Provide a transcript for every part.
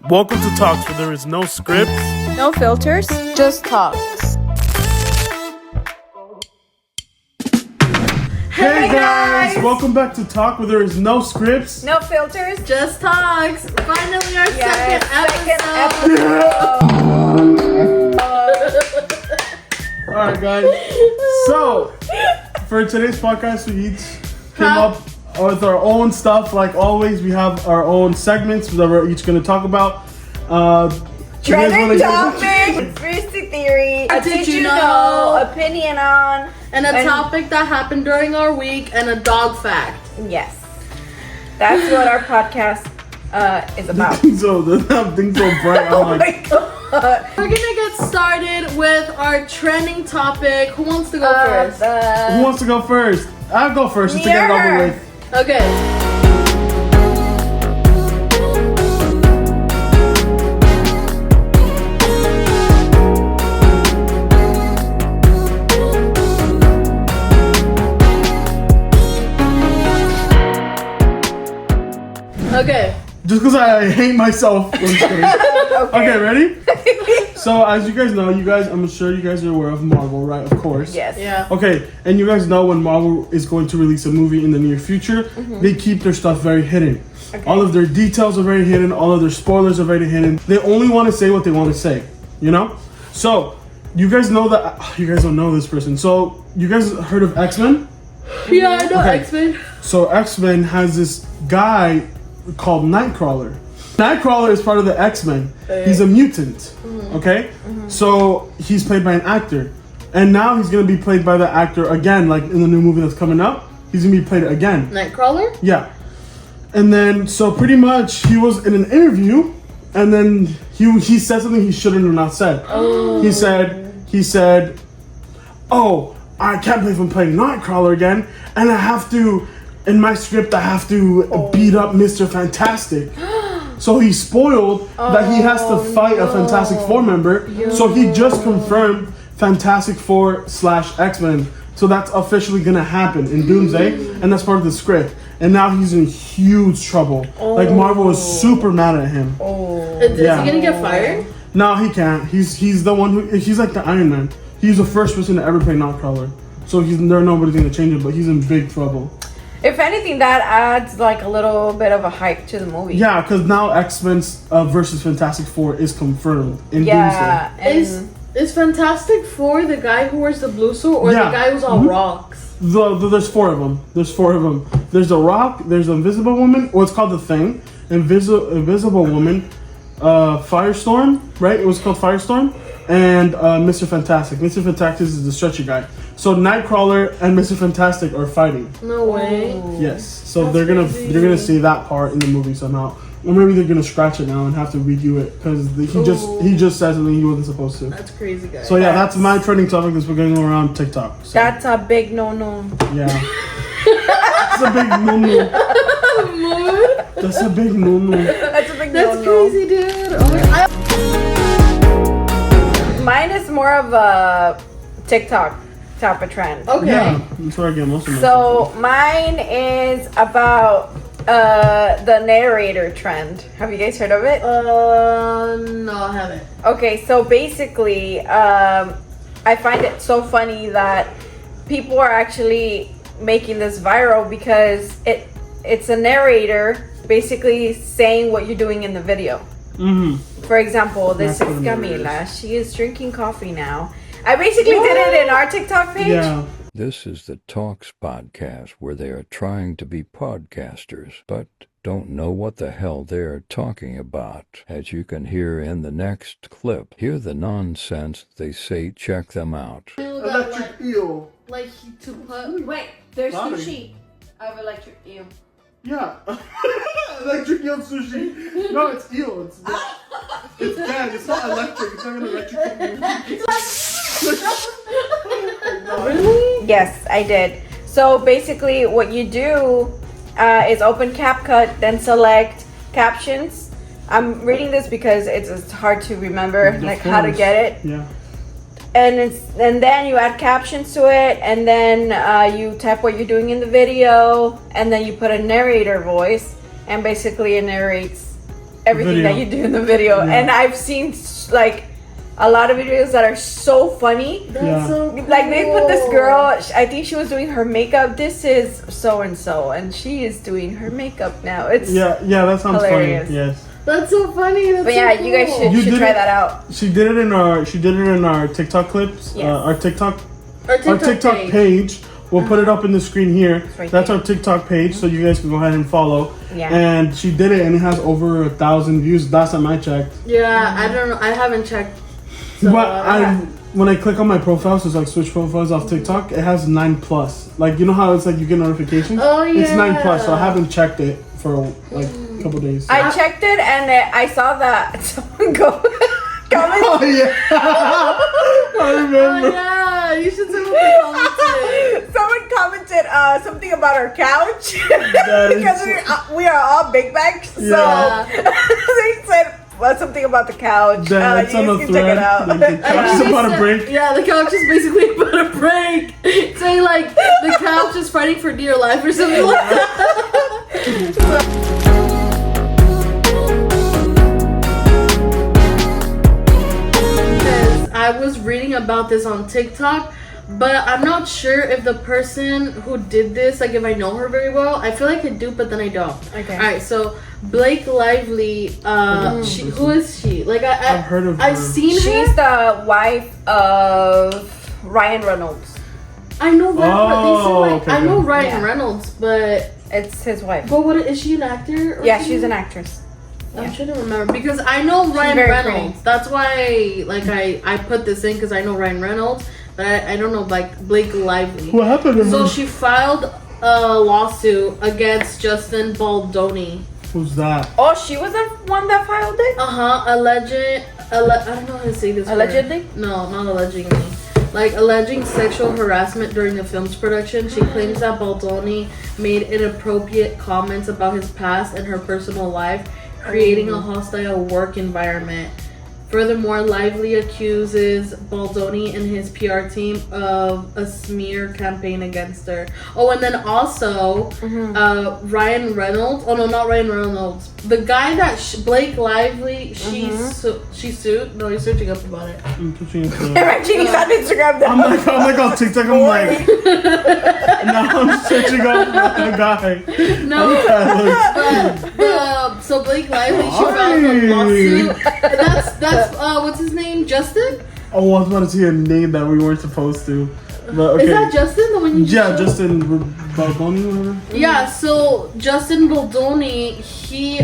Welcome to Talkz, where there is no scripts, no filters, just talks. Hey guys! Welcome back to Talk, where there is no scripts, no filters, just talks. Finally, our second episode. Alright guys, so for today's podcast we each came up with our own stuff. Like always, we have our own segments that we're each going to talk about. Trending topic, conspiracy theory, did you know, opinion on, and a topic that happened during our week, and a dog fact. Yes, that's what our podcast is about. Things so bright. Oh my god. We're gonna get started with our trending topic. Who wants to go first? Who wants to go first? I'll go first just to get it over with. Okay. Okay. Just because I hate myself. Okay, ready? So, as you guys know, I'm sure you guys are aware of Marvel, right? Of course. Yes. Yeah. Okay, and you guys know when Marvel is going to release a movie in the near future, they keep their stuff very hidden. Okay. All of their details are very hidden. All of their spoilers are very hidden. They only want to say what they want to say, you know? So, you guys know that... You guys don't know this person. So, you guys heard of X-Men? Yeah, I know X-Men. So, X-Men has this guy called Nightcrawler. Nightcrawler is part of the X-Men. He's a mutant, okay? So he's played by an actor. And now he's going to be played by the actor again, like in the new movie that's coming up. He's going to be played again. Nightcrawler? Yeah. And then, so pretty much, he was in an interview, and then he said something he shouldn't have not said. Oh. He said, oh, I can't believe I'm playing Nightcrawler again, and I have to... In my script, I have to beat up Mr. Fantastic. So he spoiled that he has to fight a Fantastic Four member. So he just confirmed Fantastic Four / X-Men. So that's officially going to happen in Doomsday. And that's part of the script. And now he's in huge trouble. Like Marvel is super mad at him. Is he going to get fired? No, he can't. He's the one he's like the Iron Man. He's the first person to ever play Nightcrawler. So nobody's going to change it, but he's in big trouble. If anything, that adds like a little bit of a hype to the movie. Yeah, because now X-Men versus Fantastic Four is confirmed in Doomsday. Is Fantastic Four the guy who wears the blue suit, or the guy who's on rocks? There's four of them. There's the Rock, there's the Invisible Woman, or it's called the Thing. Invisible Woman, Firestorm, right? It was called Firestorm. And Mr. Fantastic. Mr. Fantastic is the stretchy guy. So Nightcrawler and Mr. Fantastic are fighting. No way. Yes. So they're gonna see that part in the movie somehow, or maybe they're gonna scratch it now and have to redo it because he just said something he wasn't supposed to. That's crazy, guys. So yeah, that's my trending topic that's been going around TikTok. So. That's a big no-no. Yeah. That's a big no-no. That's a big no-no. That's a big no-no. That's crazy, dude. Mine is more of a TikTok type of trend. Okay. Yeah, that's where I get most of my So mine is about the narrator trend. Have you guys heard of it? No, I haven't. Okay, so basically, I find it so funny that people are actually making this viral because it's a narrator basically saying what you're doing in the video. For example, this is Camila. She is drinking coffee now. I basically did it in our TikTok page. Yeah. This is the Talkz podcast, where they are trying to be podcasters, but don't know what the hell they're talking about. As you can hear in the next clip, hear the nonsense they say, check them out. Electric eel. Like to put... Wait, there's Bobby. sushi of electric eel. Yeah. Electric eel sushi. No, it's eel. It's bad. It's not electric. It's not an electric eel. Really? Yes, I did. So basically what you do is open CapCut, then select captions. I'm reading this because it's hard to remember how to get it. Yeah. And then you add captions to it, and then you type what you're doing in the video, and then you put a narrator voice, and basically it narrates everything Video. that you do in the video. Yeah. And I've seen like a lot of videos that are so funny. That's so cool. Like they put this girl, I think she was doing her makeup. This is so and so, and she is doing her makeup now. It's Yeah, that sounds hilarious. funny. Yes. That's so funny. That's But so yeah, cool. you guys should did try it- that out. She did it in our TikTok clips. Yes. Our TikTok Our TikTok page. We'll put it up in the screen here. right That's there. our TikTok page, so you guys can go ahead and follow. Yeah. And she did it, and it has over 1,000 views. Last time I checked. Yeah, I don't know. I haven't checked. So, But when I click on my profiles, it's like switch profiles off TikTok. It has 9+. Like, you know how it's like you get notifications? Oh, It's yeah. 9+. So I haven't checked it for like a couple days. I checked it and I saw that someone comment. Oh yeah, I Oh remember. yeah, you should say what they commented. Someone commented something about our couch That is because we are all big bags. So Yeah. they said something about the couch. That's you on guys a can check it thread. out. Like, the couch is about to break. Yeah, the couch is basically about to break. Saying like the couch is fighting for dear life or something like that. Because I was reading about this on TikTok, but I'm not sure if the person who did this, like if I know her very well. I feel like I do, but then I don't. Okay. All right, so Blake Lively, who is she? Like I've heard of I've her. seen her. She's the wife of Ryan Reynolds. I know that. Oh, okay, I know good. Ryan Yeah. Reynolds, but It's his wife. what is she an actor? Or Yeah, something? she's an actress. I'm trying to remember because I know Ryan very Reynolds. pretty. That's why, like, I put this in because I know Ryan Reynolds, but I don't know like Blake Lively. What happened to So her? she filed a lawsuit against Justin Baldoni. Who's that? Oh, she was the one that filed it? I don't know how to say this. word. Allegedly? No, not allegedly. Like alleging sexual harassment during the film's production. She claims that Baldoni made inappropriate comments about his past and her personal life, creating a hostile work environment. Furthermore, Lively accuses Baldoni and his PR team of a smear campaign against her. Oh, and then also Ryan Reynolds. Oh no, not Ryan Reynolds. The guy that Blake Lively she sued. No, he's searching up about it. I'm touching it. She's on Instagram now. I'm like on TikTok. I'm like, now I'm searching up the guy. No, so Blake Lively she filed a lawsuit. That's what's his name? Justin? Oh, I was about to see a name that we weren't supposed to. But okay. Is that Justin? The one you Yeah, just showed? Justin Baldoni, whatever. Yeah, so Justin Baldoni, he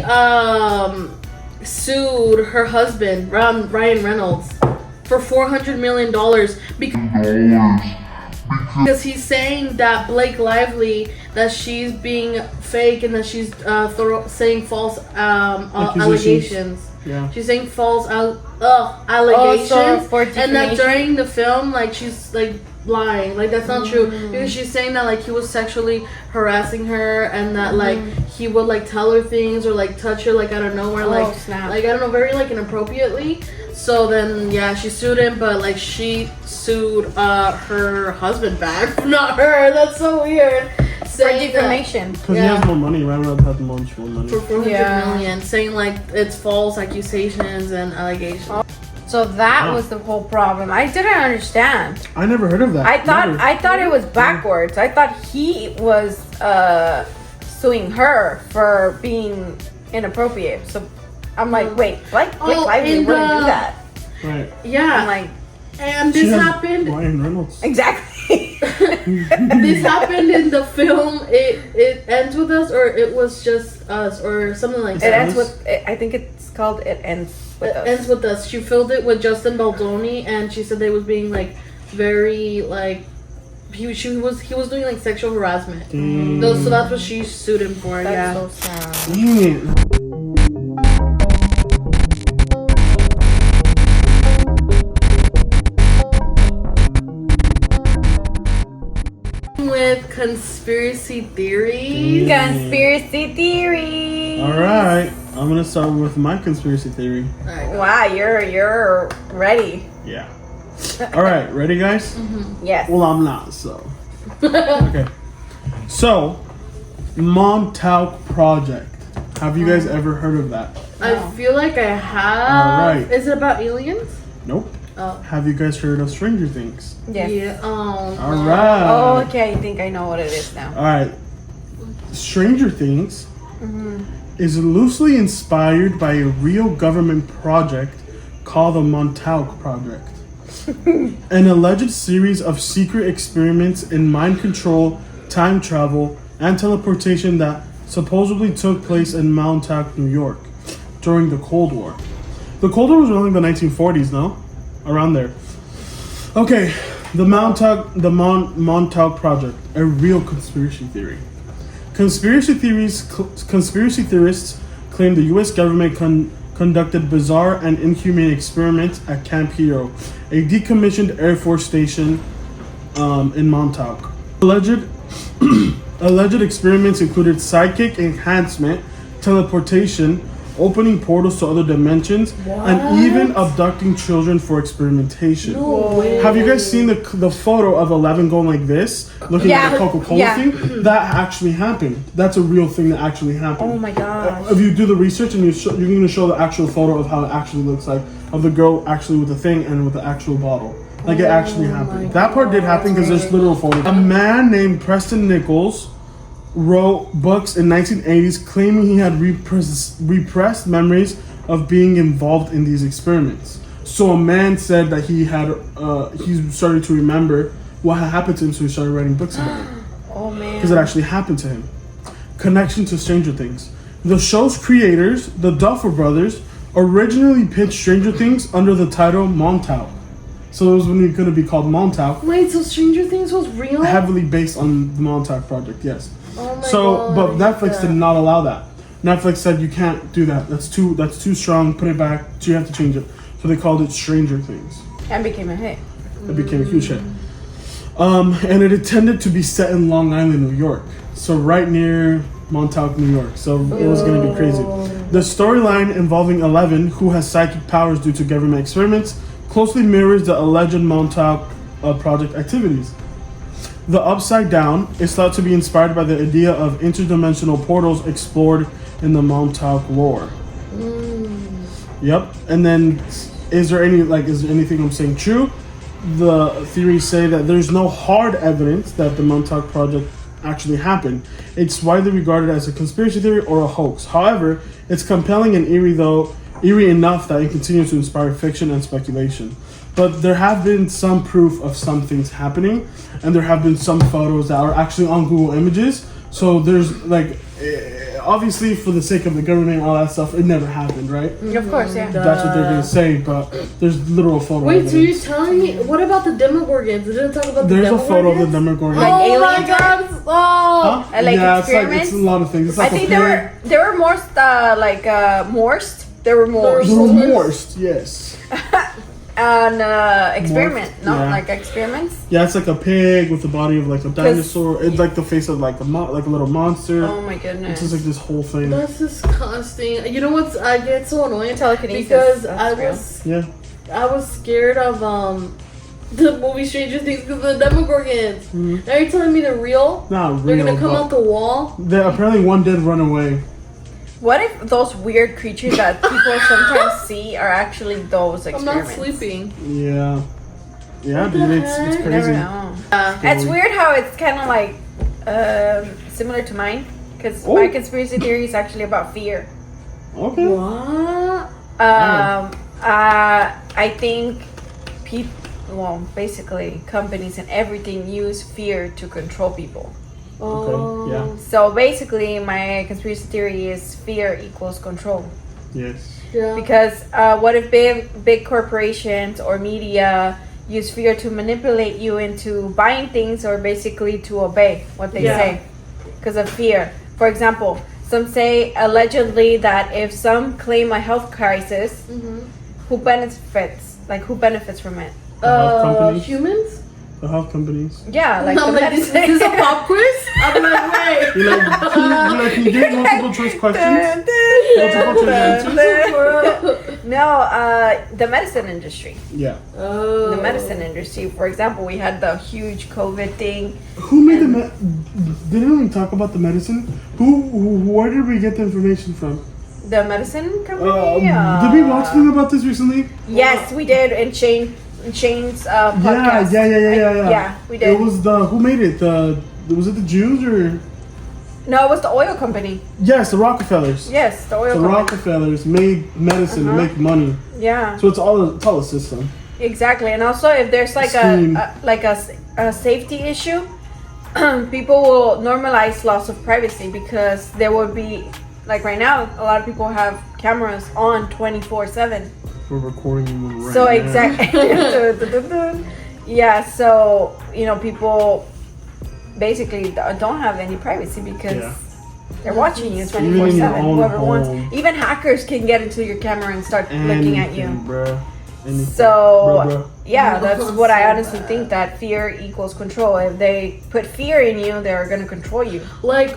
sued her husband, Ryan Reynolds, for $400 million because he's saying that Blake Lively, that she's being fake and that she's saying false allegations. Yeah. She's saying false allegations, for and that defamation? during the film, like she's like lying, like that's not true because she's saying that like he was sexually harassing her and that like he would like tell her things or like touch her like out of nowhere, like snap. like I don't know, very like inappropriately. So then yeah, she sued him, but like she sued her husband back, not her. That's so weird. For Saying that- defamation. Because Yeah. he has more money. Ryan Reynolds has much more money. for 400 Yeah. million, saying like it's false accusations and allegations. So that Wow. was the whole problem. I didn't understand. I never heard of that. I thought it was backwards. I thought he was suing her for being inappropriate. So I'm like, wait, Blake Lively and, wouldn't do that. Right. Yeah, I'm like, and She this has happened. Ryan Reynolds. exactly. This happened in the film. It ends with us, or it was just us, or something like It that. ends with. I think it's called It Ends with It Us. ends with us. She filmed it with Justin Baldoni, and she said they was being like very like he was doing like sexual harassment. Dang. So that's what she sued him for. That's yeah. so sad. Dang it. With conspiracy theories. Conspiracy theory. All right. I'm gonna start with my conspiracy theory. Alright. Wow, you're ready. Yeah. All right. Ready, guys? Yes. Well, I'm not. So. Okay. So, Montauk Project. Have you guys ever heard of that? I feel like I have. Alright. Is it about aliens? Nope. Oh. Have you guys heard of Stranger Things? Yes. Yeah. All right. Oh, okay. I think I know what it is now. All right. Stranger Things is loosely inspired by a real government project called the Montauk Project. An alleged series of secret experiments in mind control, time travel, and teleportation that supposedly took place in Montauk, New York during the Cold War. The Cold War was running the 1940s, no? Around there. Okay, the Montauk Project, a real conspiracy theory. Conspiracy theorists claim the U.S. government conducted bizarre and inhumane experiments at Camp Hero, a decommissioned Air Force station in Montauk. Alleged experiments included psychic enhancement, teleportation, opening portals to other dimensions, and even abducting children for experimentation. No way. Have you guys seen the photo of 11 going like this, looking at the Coca-Cola thing? That actually happened. That's a real thing that actually happened. Oh my gosh. If you do the research and you're going to show the actual photo of how it actually looks like, of the girl actually with the thing and with the actual bottle. Like it actually happened. That part did happen because there's literal photos. A man named Preston Nichols wrote books in 1980s claiming he had repressed memories of being involved in these experiments. So a man said that he started to remember what had happened to him, so he started writing books about it. Oh man. Because it actually happened to him. Connection to Stranger Things. The show's creators, the Duffer Brothers, originally pitched Stranger Things under the title Montauk. So it was going to be called Montauk. Wait, so Stranger Things was real? Heavily based on the Montauk Project, yes. Oh my So, God, but Netflix did not allow that. Netflix said you can't do that. That's too strong. Put it back. So you have to change it. So they called it Stranger Things. And became a hit. It became a huge hit. And it intended to be set in Long Island, New York. So right near Montauk, New York. So it was going to be crazy. The storyline involving Eleven, who has psychic powers due to government experiments, closely mirrors the alleged Montauk Project activities. The Upside Down is thought to be inspired by the idea of interdimensional portals explored in the Montauk lore. Yep. And then, is there anything I'm saying true? The theories say that there's no hard evidence that the Montauk Project actually happened. It's widely regarded as a conspiracy theory or a hoax. However, it's compelling and eerie enough that it continues to inspire fiction and speculation. But there have been some proof of some things happening, and there have been some photos that are actually on Google Images. So there's obviously for the sake of the government and all that stuff, it never happened, right? Of course, yeah. That's what they're gonna say, but there's literal photo Wait, so you're evidence. telling me, what about the Demogorgons? Did it talk about the There's a Demogorgons? photo of the Demogorgon. Like Oh my aliens? God! Oh! Huh? Like yeah, experiments? it's a lot of things. It's I like think a they were more morsed. They were morsed. They were morsed, yes. An experiment, Morphed, no? yeah. Like experiments? Yeah, it's like a pig with the body of like a dinosaur. It's like the face of like a little monster. Oh my It's goodness. just like this whole thing. That's disgusting. You know what's? I get so annoyed Telekinesis, because that's real. Yeah. I was scared of the movie Stranger Things because of the Demogorgons. Mhm. Now you're telling me they're real? Not They're real. gonna come but out the wall? apparently one did run away. What if those weird creatures that people sometimes see are actually those I'm experiments? not sleeping. Yeah. Yeah, What the dude, it's heck? You never crazy. know. Yeah. It's weird how it's kind of like similar to mine, because Oh. my conspiracy theory is actually about fear. Okay. What? I think basically companies and everything use fear to control people. Oh. Yeah. So basically, my conspiracy theory is fear equals control. Yes. Yeah. Because what if big corporations or media use fear to manipulate you into buying things or basically to obey what they say because of fear? For example, some say allegedly that if some claim a health crisis, who benefits? Like who benefits from it? health companies? Humans? The health companies. Yeah, like I'm the like, is this a pop quiz? I'm like, wait. You're like, can you give multiple choice questions? Multiple choice answers? No, the medicine industry. Yeah. Oh. The medicine industry. For example, we had the huge COVID thing. Who made didn't we talk about the medicine? Where did we get the information from? The medicine company. Did we watch something about this recently? Yes, we did. In Shane's podcast. Yeah. Yeah, we did. It was who made it? Was it the Jews or? No, it was the oil company. Yes, the Rockefellers. Yes, the oil The company. Rockefellers made medicine to make money. Yeah. So it's all a system. Exactly, and also if there's like a safety issue, people will normalize loss of privacy because there will be, like right now, a lot of people have cameras on 24/7. We're recording you right So now. exactly, yeah. So people basically don't have any privacy because they're watching you 24/7. Whoever wants, even hackers can get into your camera and start looking at you. Bruh. So yeah, that's what I honestly think, that fear equals control. If they put fear in you, they're gonna control you. Literally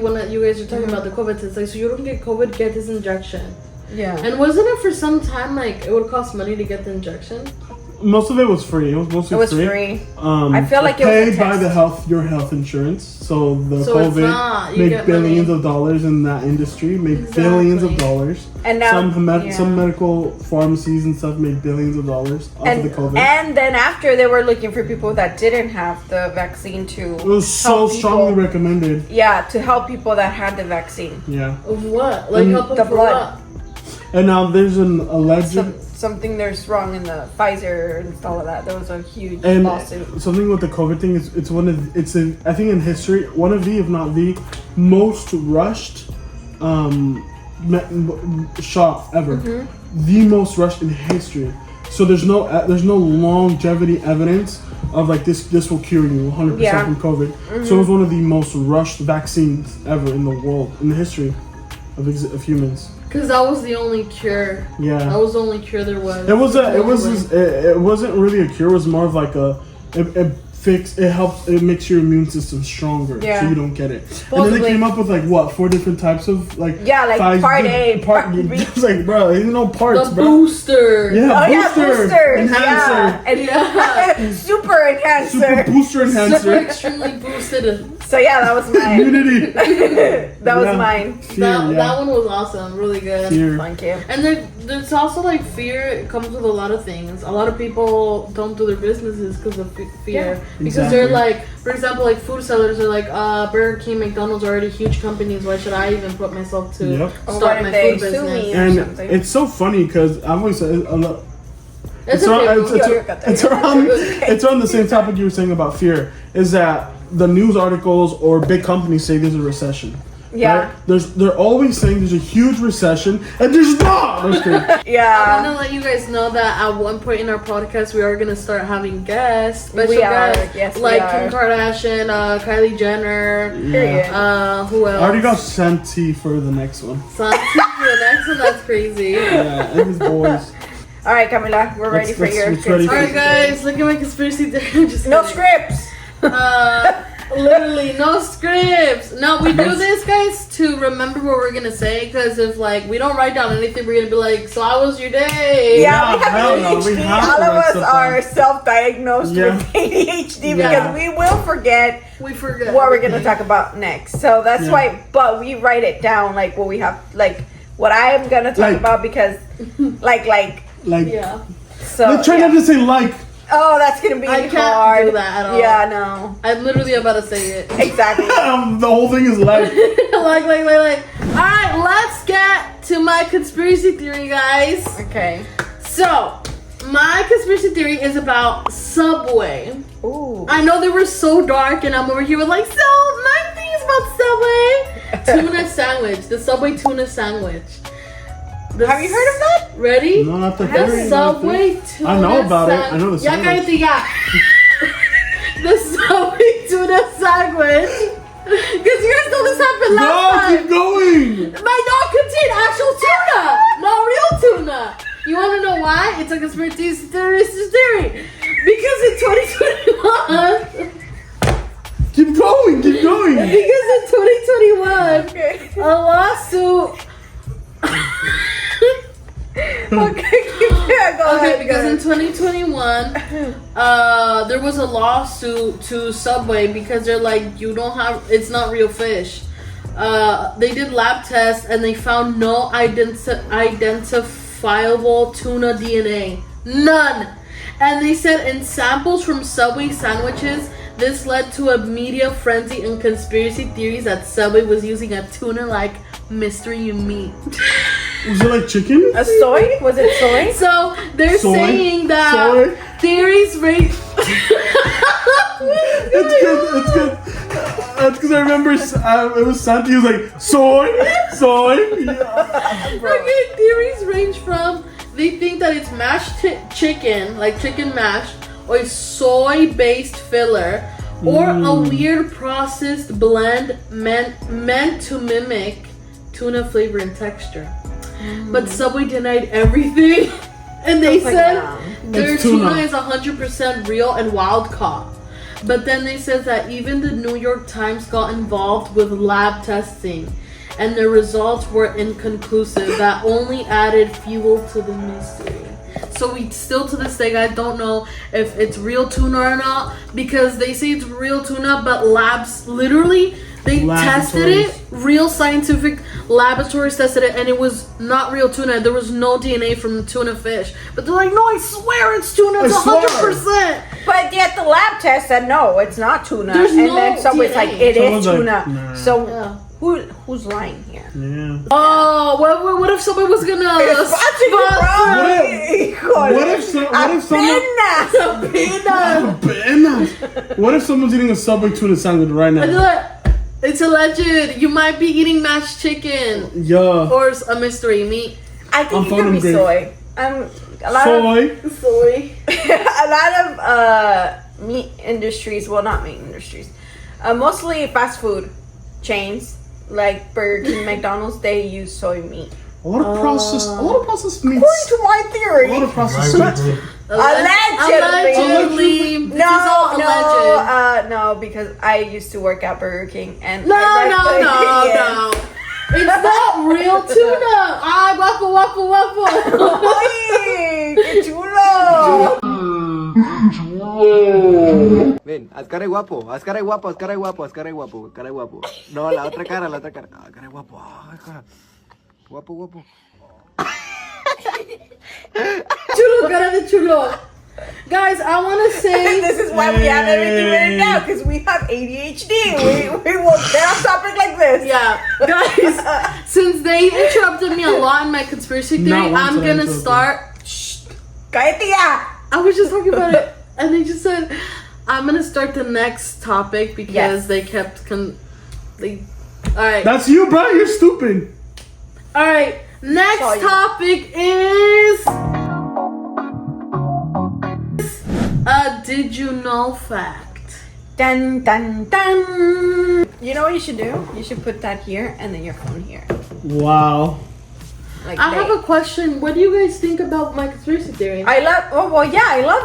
when you guys are talking about the COVID, it's like, so you don't get COVID, get this injection. Yeah. And wasn't it for some time like it would cost money to get the injection? Most of it was free. It was mostly free. I feel like it was paid a by test. your health insurance. So the So it's COVID not, you made get billions money. of dollars in that industry. Made Exactly. billions of dollars. And now Some medical pharmacies and stuff made billions of dollars off of the COVID. And then after, they were looking for people that didn't have the vaccine to. It was so help strongly people. recommended. Yeah, to help people that had the vaccine. Yeah. Of what? Like help them the for blood. what? And now there's an alleged Something there's wrong in the Pfizer and all of that. There was a huge and lawsuit. something with the COVID thing is I think in history one of the, if not the most rushed shot ever. Mm-hmm. The most rushed in history. So there's no longevity evidence of like this will cure you 100% from COVID. Mm-hmm. So it was one of the most rushed vaccines ever in the world, in the history of humans. Because that was the only cure. Yeah. That was the only cure there was. It wasn't really a cure. It was more of like it makes your immune system stronger, so you don't get it. Supposedly. And then they came up with like 4 different types of like part A, part B. Just like, bro, there's no parts, The bro. booster. Boosters, enhancer, and super enhancer, super booster Super enhancer, extremely boosted. So yeah, that was mine. immunity. That was mine. That one was awesome. Really good. Fear. Thank you. And there's also like fear. It comes with a lot of things. A lot of people don't do their businesses because of fear. Because they're like, for example, like food sellers are like, Burger King, McDonald's are already huge companies. Why should I even put myself to start my food business? And it's so funny because I've always said It's around the same topic you were saying about fear. Is that the news articles or big companies say there's a recession? Yeah. Right? They're always saying there's a huge recession, and there's not. Yeah. I'm gonna let you guys know that at one point in our podcast we are gonna start having guests, special guests, yes, like Kim Kardashian, Kylie Jenner, who else? I already got Santi for the next one. Santi for the next one. That's crazy. Yeah, and his boys. All right, Camila, we're ready for your. Ready. All right, guys, look at my conspiracy theory. Just no kidding. scripts. Literally no scripts. No, we do this, guys, to remember what we're gonna say. Because if like we don't write down anything, we're gonna be like, "So how was your day?" Yeah, we have ADHD. All of us are self-diagnosed with ADHD because we will forget. We forget what we're gonna talk about next. So that's why. But we write it down, like what we have, like what I'm gonna talk about, because, like. Yeah. So try not to say like. Oh, that's gonna be I can't hard. do that at all. Yeah, no. I'm literally about to say it. Exactly. The whole thing is like. like. All right, let's get to my conspiracy theory, guys. Okay. So, my conspiracy theory is about Subway. Ooh. I know they were so dark, and I'm over here with like, so my thing is about Subway tuna sandwich. The Subway tuna sandwich. Have you heard of that? Ready? No, not the The theory. Subway tuna. I know about it. I know the Ya sandwich. cállate ya. The Subway tuna sandwich. Because you guys know this happened last time. Keep going. My dog contained actual tuna, not real tuna. You want to know why? It's a conspiracy theory. Because in 2021. Keep going. Because in 2021, a lawsuit. Yeah, go Okay, ahead, because in go 2021, there was a lawsuit to Subway because they're like, it's not real fish. They did lab tests and they found no identifiable tuna DNA. None. And they said in samples from Subway sandwiches, this led to a media frenzy and conspiracy theories that Subway was using a tuna-like mystery meat. Was it like chicken? A soy? Was it soy? So they're Soy? saying that Soy? theories range. It's good. That's because I remember it was Santi. He was like, soy. Yeah. Okay, theories range from they think that it's mashed chicken, like chicken mash, or a soy-based filler, or a weird processed blend meant to mimic tuna flavor and texture. But Subway denied everything, and they said their It's tuna tuna. is 100% real and wild caught. But then they said that even the New York Times got involved with lab testing, and the results were inconclusive. That only added fuel to the mystery. So we still to this day, guys, don't know if it's real tuna or not, because they say it's real tuna, but labs literally tested it. Real scientific laboratories tested it, and it was not real tuna. There was no DNA from the tuna fish. But they're like, no, I swear it's tuna. It's 100%. But yet the lab test said no, it's not tuna. There's and no then Subway's DNA. like, it is Someone's like, tuna. nah. So Yeah. who's lying here? Yeah. Oh, what if someone was gonna What if someone's eating a Subway tuna sandwich right now? It's alleged. You might be eating mashed chicken. Yeah. Or a mystery meat. I think I'm it could be phoning soy. A lot Soy. a lot of meat industries, well, not meat industries, mostly fast food chains like Burger King, McDonald's, they use soy meat. A lot of processed meats. According to my A theory, lot of processed meats. allegedly. Alleged. No, because I used to work at Burger King and No. It's not real tuna. Ah, waffle. Ay, qué chulo. Ven, haz cara de guapo. No, la otra cara. Ah, cara de guapo. Ah, cara. Guapo. Chulo, cara de chulo. Guys, I want to say This is why we have everything written down, because we have ADHD. We will get off topic like this. yeah, guys, since they interrupted me a lot in my conspiracy theory, Not once I'm did I gonna interrupt start. Cállate ya. I was just talking about it, and they just said I'm gonna start the next topic because Yes. they kept all right. That's you, bro. You're stupid. All right. Next Saw you. topic is a did you know fact. Dun dun dun. You know what you should do? You should put that here and then your phone here. Wow. Like I have a question. What do you guys think about my conspiracy theory? I loved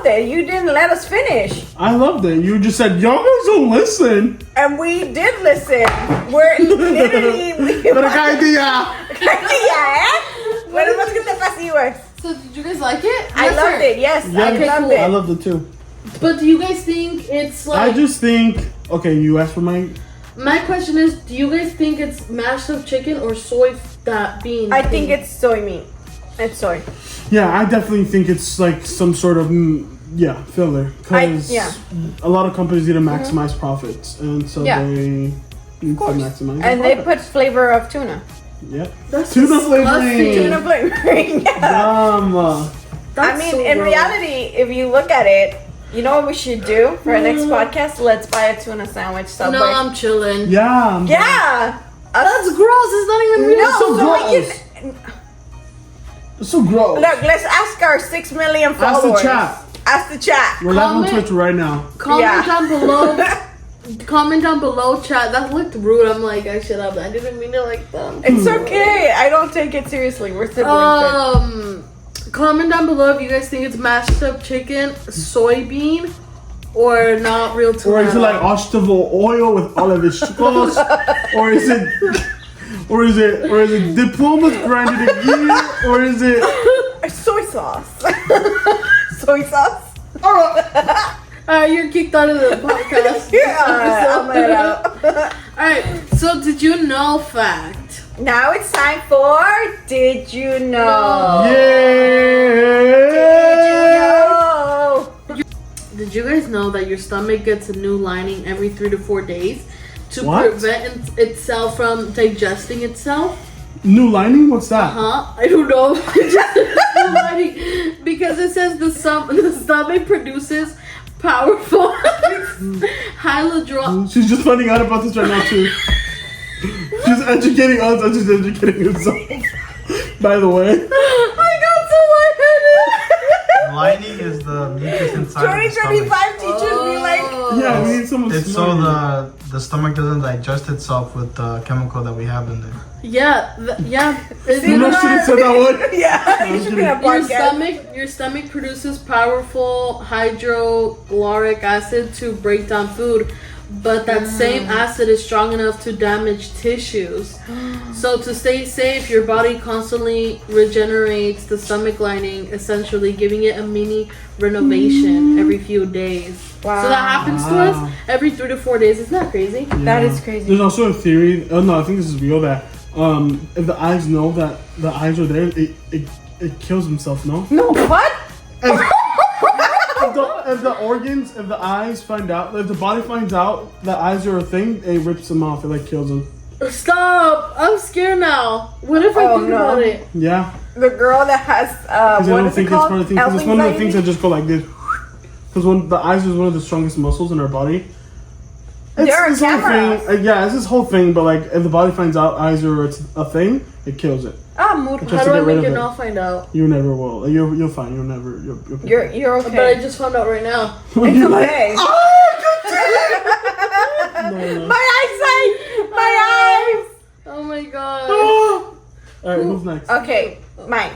it. You didn't let us finish. I loved it. You just said, y'all guys don't listen. And we did listen. We're literally. Pero cállate ya. Cállate ya, ¿eh? Bueno, más que te pasivas. So did you guys like it? I loved it. Yes, Yeah, I loved cool. it. I loved it too. But do you guys think it's like I just think, okay, you asked for my question is, do you guys think it's mashed up chicken or soy bean? I think it's soy meat. It's soy. Yeah, I definitely think it's like some sort of filler because yeah. a lot of companies need to maximize profits, and so Yeah. they need to maximize. And their they put profits. flavor of tuna. Yep. That's Tuna disgusting. flavoring. Tuna flavoring. Yeah. Yum. That's I mean, so in gross. reality, if you look at it, you know what we should do for our next podcast? Let's buy a tuna sandwich Subway. No, I'm chilling. Yeah. Yeah. That's gross. It's not even real. No, so so we gross. can, It's so gross. look, let's ask our 6 million Ask the followers. chat. Ask the chat. We're live on Comment. Twitch right now. Comment Yeah. down below. Comment down below, chat. That looked rude. I'm like, I should have. I didn't mean it like that. It's okay. I don't take it seriously. We're siblings. Comment down below if you guys think it's mashed up chicken, soybean, or not real tuna. Or is it like vegetable oil with olive chicos? or is it diplomas grinded in gear? Or is it sauce. Soy sauce. You're kicked out of the podcast. I'll let it out. Alright, so did you know fact? Now it's time for Did You Know? Yeah. Did you guys know that your stomach gets a new lining every 3 to 4 days to What? prevent itself from digesting itself? New lining? What's that? I don't know. Just new lining. Because it says the stomach produces powerful hyaluronic. She's just finding out about this right now too. She's educating us and she's educating herself. By the way. I got so lightheaded. Lining is the mucus inside of the stomach. 2025 teachers be like, Yeah, we need someone It's smart. so the stomach doesn't digest itself with the chemical that we have in there. Yeah. You know, she didn't say that one. yeah, you should be on a podcast. Your stomach produces powerful hydrochloric acid to break down food, but that same acid is strong enough to damage tissues. So to stay safe, your body constantly regenerates the stomach lining, essentially giving it a mini renovation every few days. Wow. So that happens to us every 3 to 4 days. Isn't that crazy? That is crazy. There's also a theory. Oh no, I think this is real. That if the eyes know that the eyes are there, it kills himself. No. No, what? If the organs, if the eyes find out, if the body finds out that eyes are a thing, it rips them off. It like kills them. Stop! I'm scared now. What if I think about it? Yeah. The girl that has Because I what don't is it think it's called? part of the thing. Because it's one of the things that just go like this. Because the eyes is one of the strongest muscles in our body. There are this whole cameras. thing. Yeah, it's this whole thing. But like, if the body finds out eyes are a thing, it kills it. Ah, mood. Just How to do I get rid make of it it. not find out? You never will. You're fine. You'll never. You'll You're okay. But I just found out right now. It's okay. No. My eyesight. My eyes. Oh my god. All right, who's next? Okay, mine.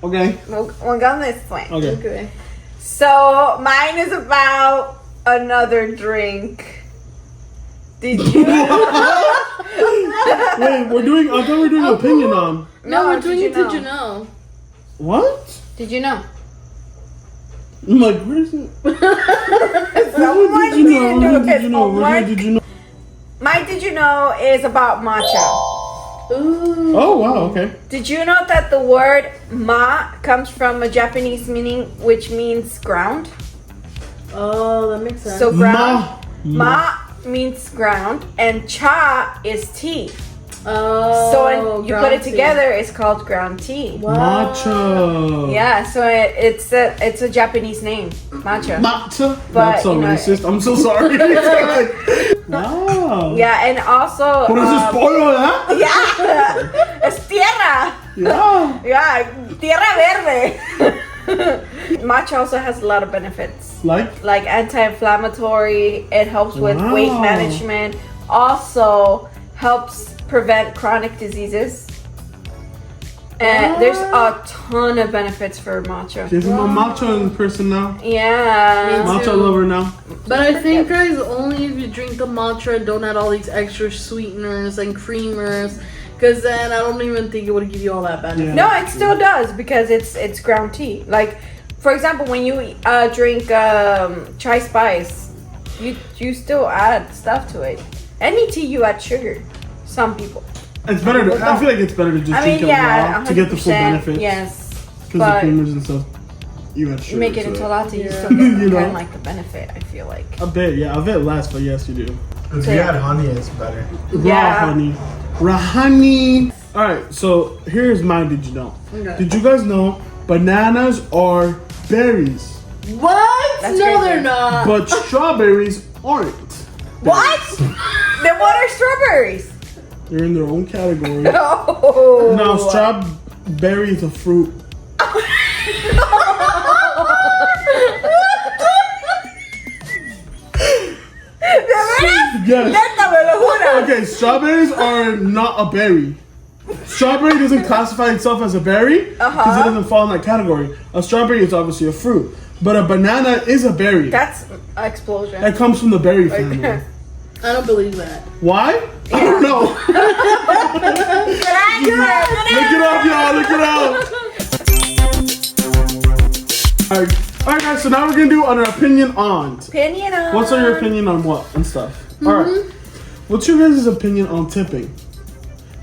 Okay. We're going this way. Okay. Okay. So mine is about another drink. Did you? Wait, we're doing. I thought we were doing opinion on. No, we're doing did it. you Did you know? know? What? Did you know? I'm like, where is it? Someone Did you know? didn't do Where did his you know? Where homework. did you know? My Did You Know is about matcha. Ooh. Oh wow. Okay. Did you know that the word ma comes from a Japanese meaning which means ground? Oh, that makes sense. So ground. Ma. Means ground and cha is tea. Oh. So when you put ground it tea. together, it's called ground tea. Wow. Matcha. Yeah, so it's a Japanese name, matcha. Matcha. But, That's so you know, racist. I'm so sorry. Wow. Yeah, and also Por eso es pollo, ¿verdad? yeah, es tierra. Yeah. Yeah, tierra verde. Matcha also has a lot of benefits, Like. anti-inflammatory. It helps with Wow. weight management. Also helps prevent chronic diseases. And there's a ton of benefits for matcha. She's my matcha in person now. Yeah. Me Matcha too. lover now. But I think, guys, only if you drink the matcha and don't add all these extra sweeteners and creamers, because then I don't even think it would give you all that benefit. Yeah. No, it still does because it's ground tea. Like, for example, when you drink chai spice, you still add stuff to it. Any tea you add sugar. Some people. It's better to. I feel like it's better to just drink it raw to get the full 100%, benefits. Yes. Because the But creamers and stuff, you add sugar. you make it to into a latte, you Yeah. still get You kind know. of like the benefit, I feel like. A bit, yeah, a bit less, but yes, you do. If you add honey, it's better. Yeah. Raw honey. Raw honey. Alright, so here's my Did You Know? Okay. Did you guys know bananas are berries, What? That's no, crazy. they're not. but strawberries aren't? What? Then what are strawberries? They're in their own category. Oh. Now, strawberry is a fruit. Yes. Neta, me lo juro. Okay, strawberries are not a berry. Strawberry doesn't classify itself as a berry because it doesn't fall in that category. A strawberry is obviously a fruit, but a banana is a berry. That's an explosion. That comes from the berry family. I don't believe that. Why? I don't know. Look it up, y'all. Look it up. so now we're gonna do an opinion on. Opinion on. What's your opinion on what and stuff? All right. What's your guys' opinion on tipping?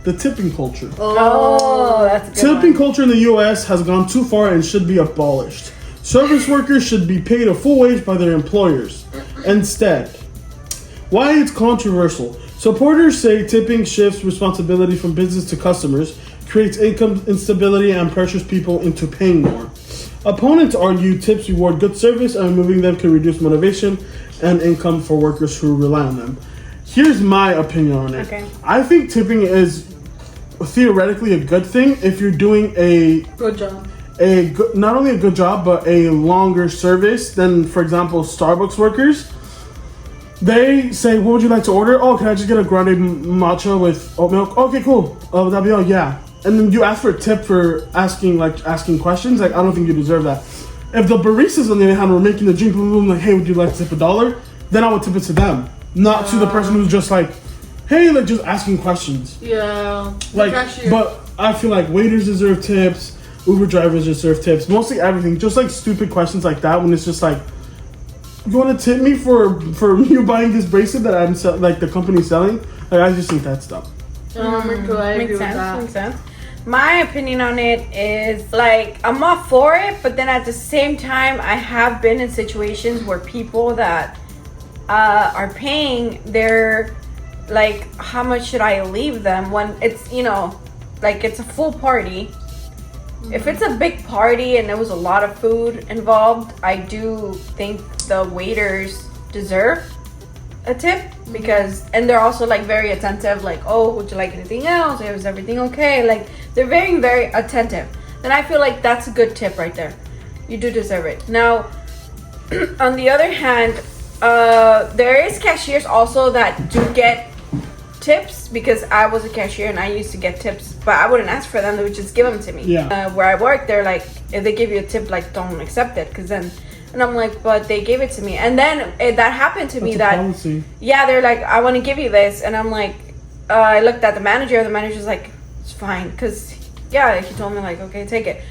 The tipping culture. Oh, that's a good Tipping one. culture in the U.S. has gone too far and should be abolished. Service workers should be paid a full wage by their employers. Instead, why it's controversial. Supporters say tipping shifts responsibility from business to customers, creates income instability, and pressures people into paying more. Opponents argue tips reward good service and removing them can reduce motivation and income for workers who rely on them. Here's my opinion on it. Okay. I think tipping is theoretically a good thing if you're doing Good job. not only a good job but a longer service than, for example, Starbucks workers. They say, what would you like to order? Oh, can I just get a grande matcha with oat milk? Okay, cool. Oh, that'll be all. Yeah. And then you ask for a tip for asking questions. Like, I don't think you deserve that. If the baristas on the other hand were making the drink, like, hey, would you like to tip $1? Then I would tip it to them, not to the person who's just like, hey, like just asking questions. Yeah. Like, but I feel like waiters deserve tips, Uber drivers deserve tips, mostly everything. Just like stupid questions like that when it's just like, you want to tip me for you buying this bracelet that like the company's selling? Like, I just think that's dumb. Makes sense. My opinion on it is like I'm all for it, but then at the same time, I have been in situations where people that are paying, they're like, how much should I leave them when it's, like it's a full party. If it's a big party and there was a lot of food involved, I do think the waiters deserve a tip because, and they're also like very attentive, like, oh, would you like anything else? Is everything okay? Like, they're very, very attentive. Then I feel like that's a good tip right there. You do deserve it. Now, on the other hand, there is cashiers also that do get tips because I was a cashier and I used to get tips, but I wouldn't ask for them. They would just give them to me. Yeah. Where I work, they're like, if they give you a tip, like, don't accept it because then, and I'm like, but they gave it to me. And then that happened to me that, policy. Yeah, they're like, I want to give you this. And I'm like, I looked at the manager's like, it's fine. Because, yeah, he told me like, okay, take it.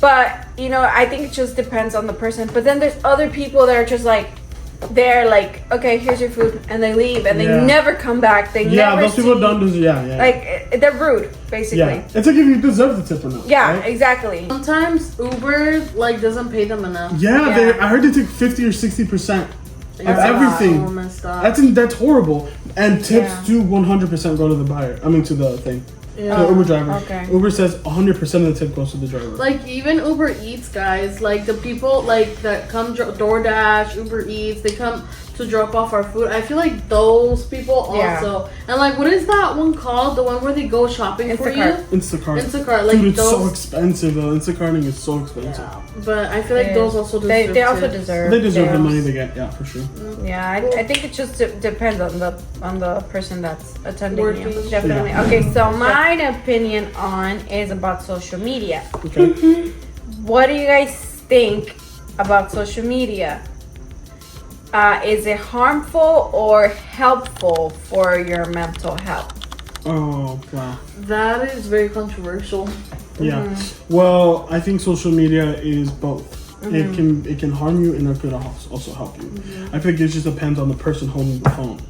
But, I think it just depends on the person. But then there's other people that are just like, they're like, okay, here's your food, and they leave, and they never come back. They never those people see, don't deserve. Yeah. Like they're rude, basically. Yeah, it's like if you deserve the tip or not. Yeah, right? exactly. Sometimes Uber doesn't pay them enough. Yeah, I heard they take 50 or 60% of everything. Oh, messed up. That's horrible. And tips do 100% go to the buyer. I mean, to the thing. Yeah. The Uber driver. Okay. Uber says 100% of the tip goes to the driver. Like, even Uber Eats, guys, like the people that come DoorDash, Uber Eats, they come to drop off our food. I feel like those people also. And like, what is that one called? The one where they go shopping for you? Instacart. Like, dude, it's those, so expensive though. Instacarting is so expensive. Yeah, but I feel like those also deserve. They also tips. deserve. They deserve the money they get. Yeah, for sure. Yeah, I think it just depends on the person that's attending you. Working. Definitely. Yeah. Okay, so my opinion on is about social media. Okay. What do you guys think about social media? Is it harmful or helpful for your mental health? Oh wow. That is very controversial. Yeah. Well, I think social media is both. It can harm you and it could also help you. I think it just depends on the person holding the phone,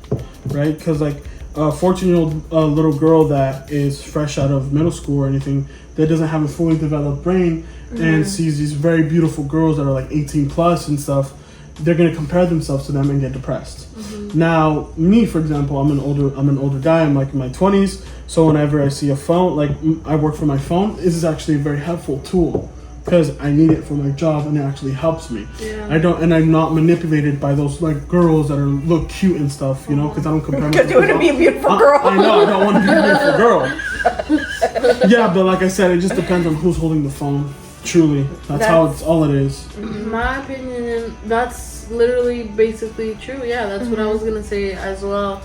right? Because like a 14-year-old little girl that is fresh out of middle school or anything that doesn't have a fully developed brain and sees these very beautiful girls that are like 18 plus and stuff, they're gonna compare themselves to them and get depressed. Now, me, for example, I'm an older guy. I'm like in my 20s. So whenever I see a phone, like I work for my phone, this is actually a very helpful tool because I need it for my job and it actually helps me. Yeah. I'm not manipulated by those like girls that look cute and stuff, because I don't compare myself. Because you want to be a beautiful girl. I know, I don't want to be a beautiful girl. Yeah, but like I said, it just depends on who's holding the phone. Truly, that's how it's all it is. My opinion, that's literally basically true. Yeah, that's what I was gonna say as well.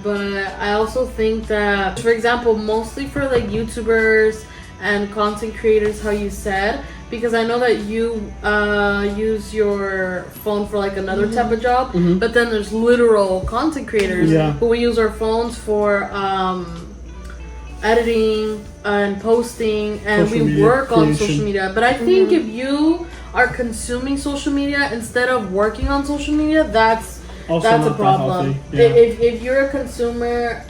But I also think that, for example, mostly for like YouTubers and content creators, how you said, because I know that you use your phone for like another type of job, but then there's literal content creators who we use our phones for editing and posting, and Social we media work on creation. social media. But I think if you are consuming social media instead of working on social media, that's Also a not that problem. healthy. Yeah. If you're a consumer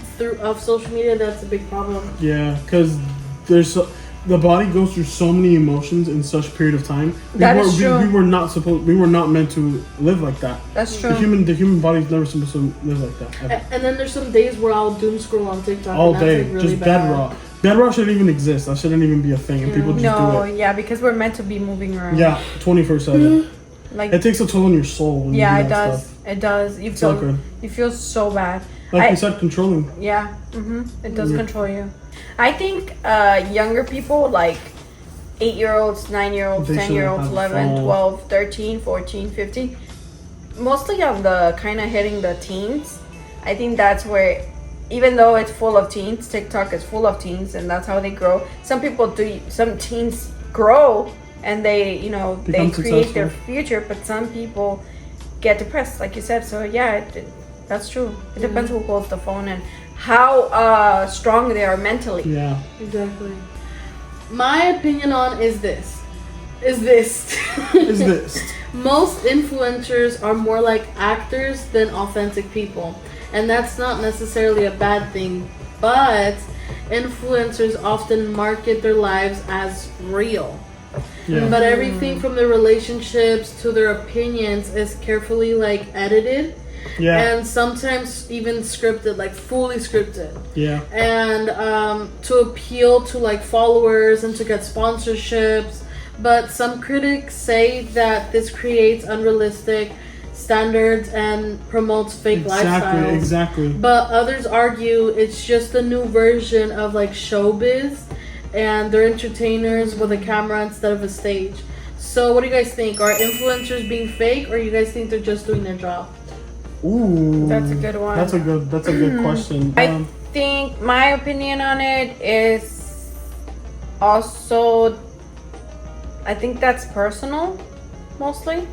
of social media, that's a big problem. Yeah, because the body goes through so many emotions in such a period of time. We were not meant to live like that. That's true. The human body's never supposed to live like that. Ever. And then there's some days where I'll doom scroll on TikTok All and that's day, like really just bad. dead raw. Dead raw shouldn't even exist. That shouldn't even be a thing, and people just do it. Yeah, because we're meant to be moving around. Yeah, 24/7. Like It takes a toll on your soul. When yeah, you it do that does. Stuff. It does. It's not good. You feel so bad. Like you said, controlling. Yeah. It does Yeah. control you. I think younger people, like 8-year-olds, 9-year-olds, They 10-year-olds, shouldn't 11, have 12, 13, 14, 15, mostly on the kind of hitting the teens. I think that's where, even though it's full of teens, TikTok is full of teens, and that's how they grow. Some teens grow and they, Become they create their successful. future, but some people get depressed, like you said. So yeah, that's true. It depends who holds the phone and how strong they are mentally. Yeah. Exactly. My opinion on is this. Is this. Most influencers are more like actors than authentic people. And that's not necessarily a bad thing, but influencers often market their lives as real. Yeah. But everything from their relationships to their opinions is carefully like edited. Yeah. And sometimes even scripted, like fully scripted. Yeah. And to appeal to like followers and to get sponsorships. But some critics say that this creates unrealistic standards and promotes fake lifestyles. Exactly. But others argue it's just a new version of like showbiz, and they're entertainers with a camera instead of a stage. So what do you guys think? Are influencers being fake, or you guys think they're just doing their job? Ooh. That's a good one. That's a good question. I think my opinion on it is also, I think that's personal, mostly,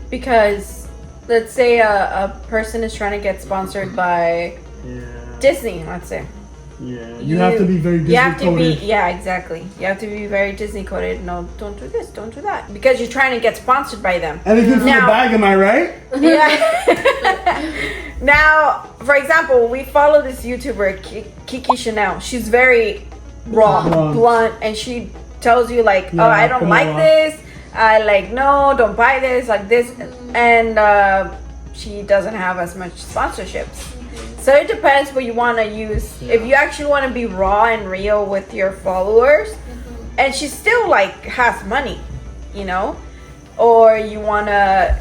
because let's say a person is trying to get sponsored by Disney, let's say. Yeah, you have to be very Disney coded. Yeah, exactly. You have to be very Disney coded. No, don't do this, don't do that, because you're trying to get sponsored by them. Anything for the bag, am I right? Yeah. Now, for example, we follow this YouTuber, Kiki Chanel. She's very raw, blunt, and she tells you like, oh, I don't like this. I like, no, don't buy this, like this. And she doesn't have as much sponsorships. So it depends what you want to use. If you actually want to be raw and real with your followers, and she still like has money, or you want to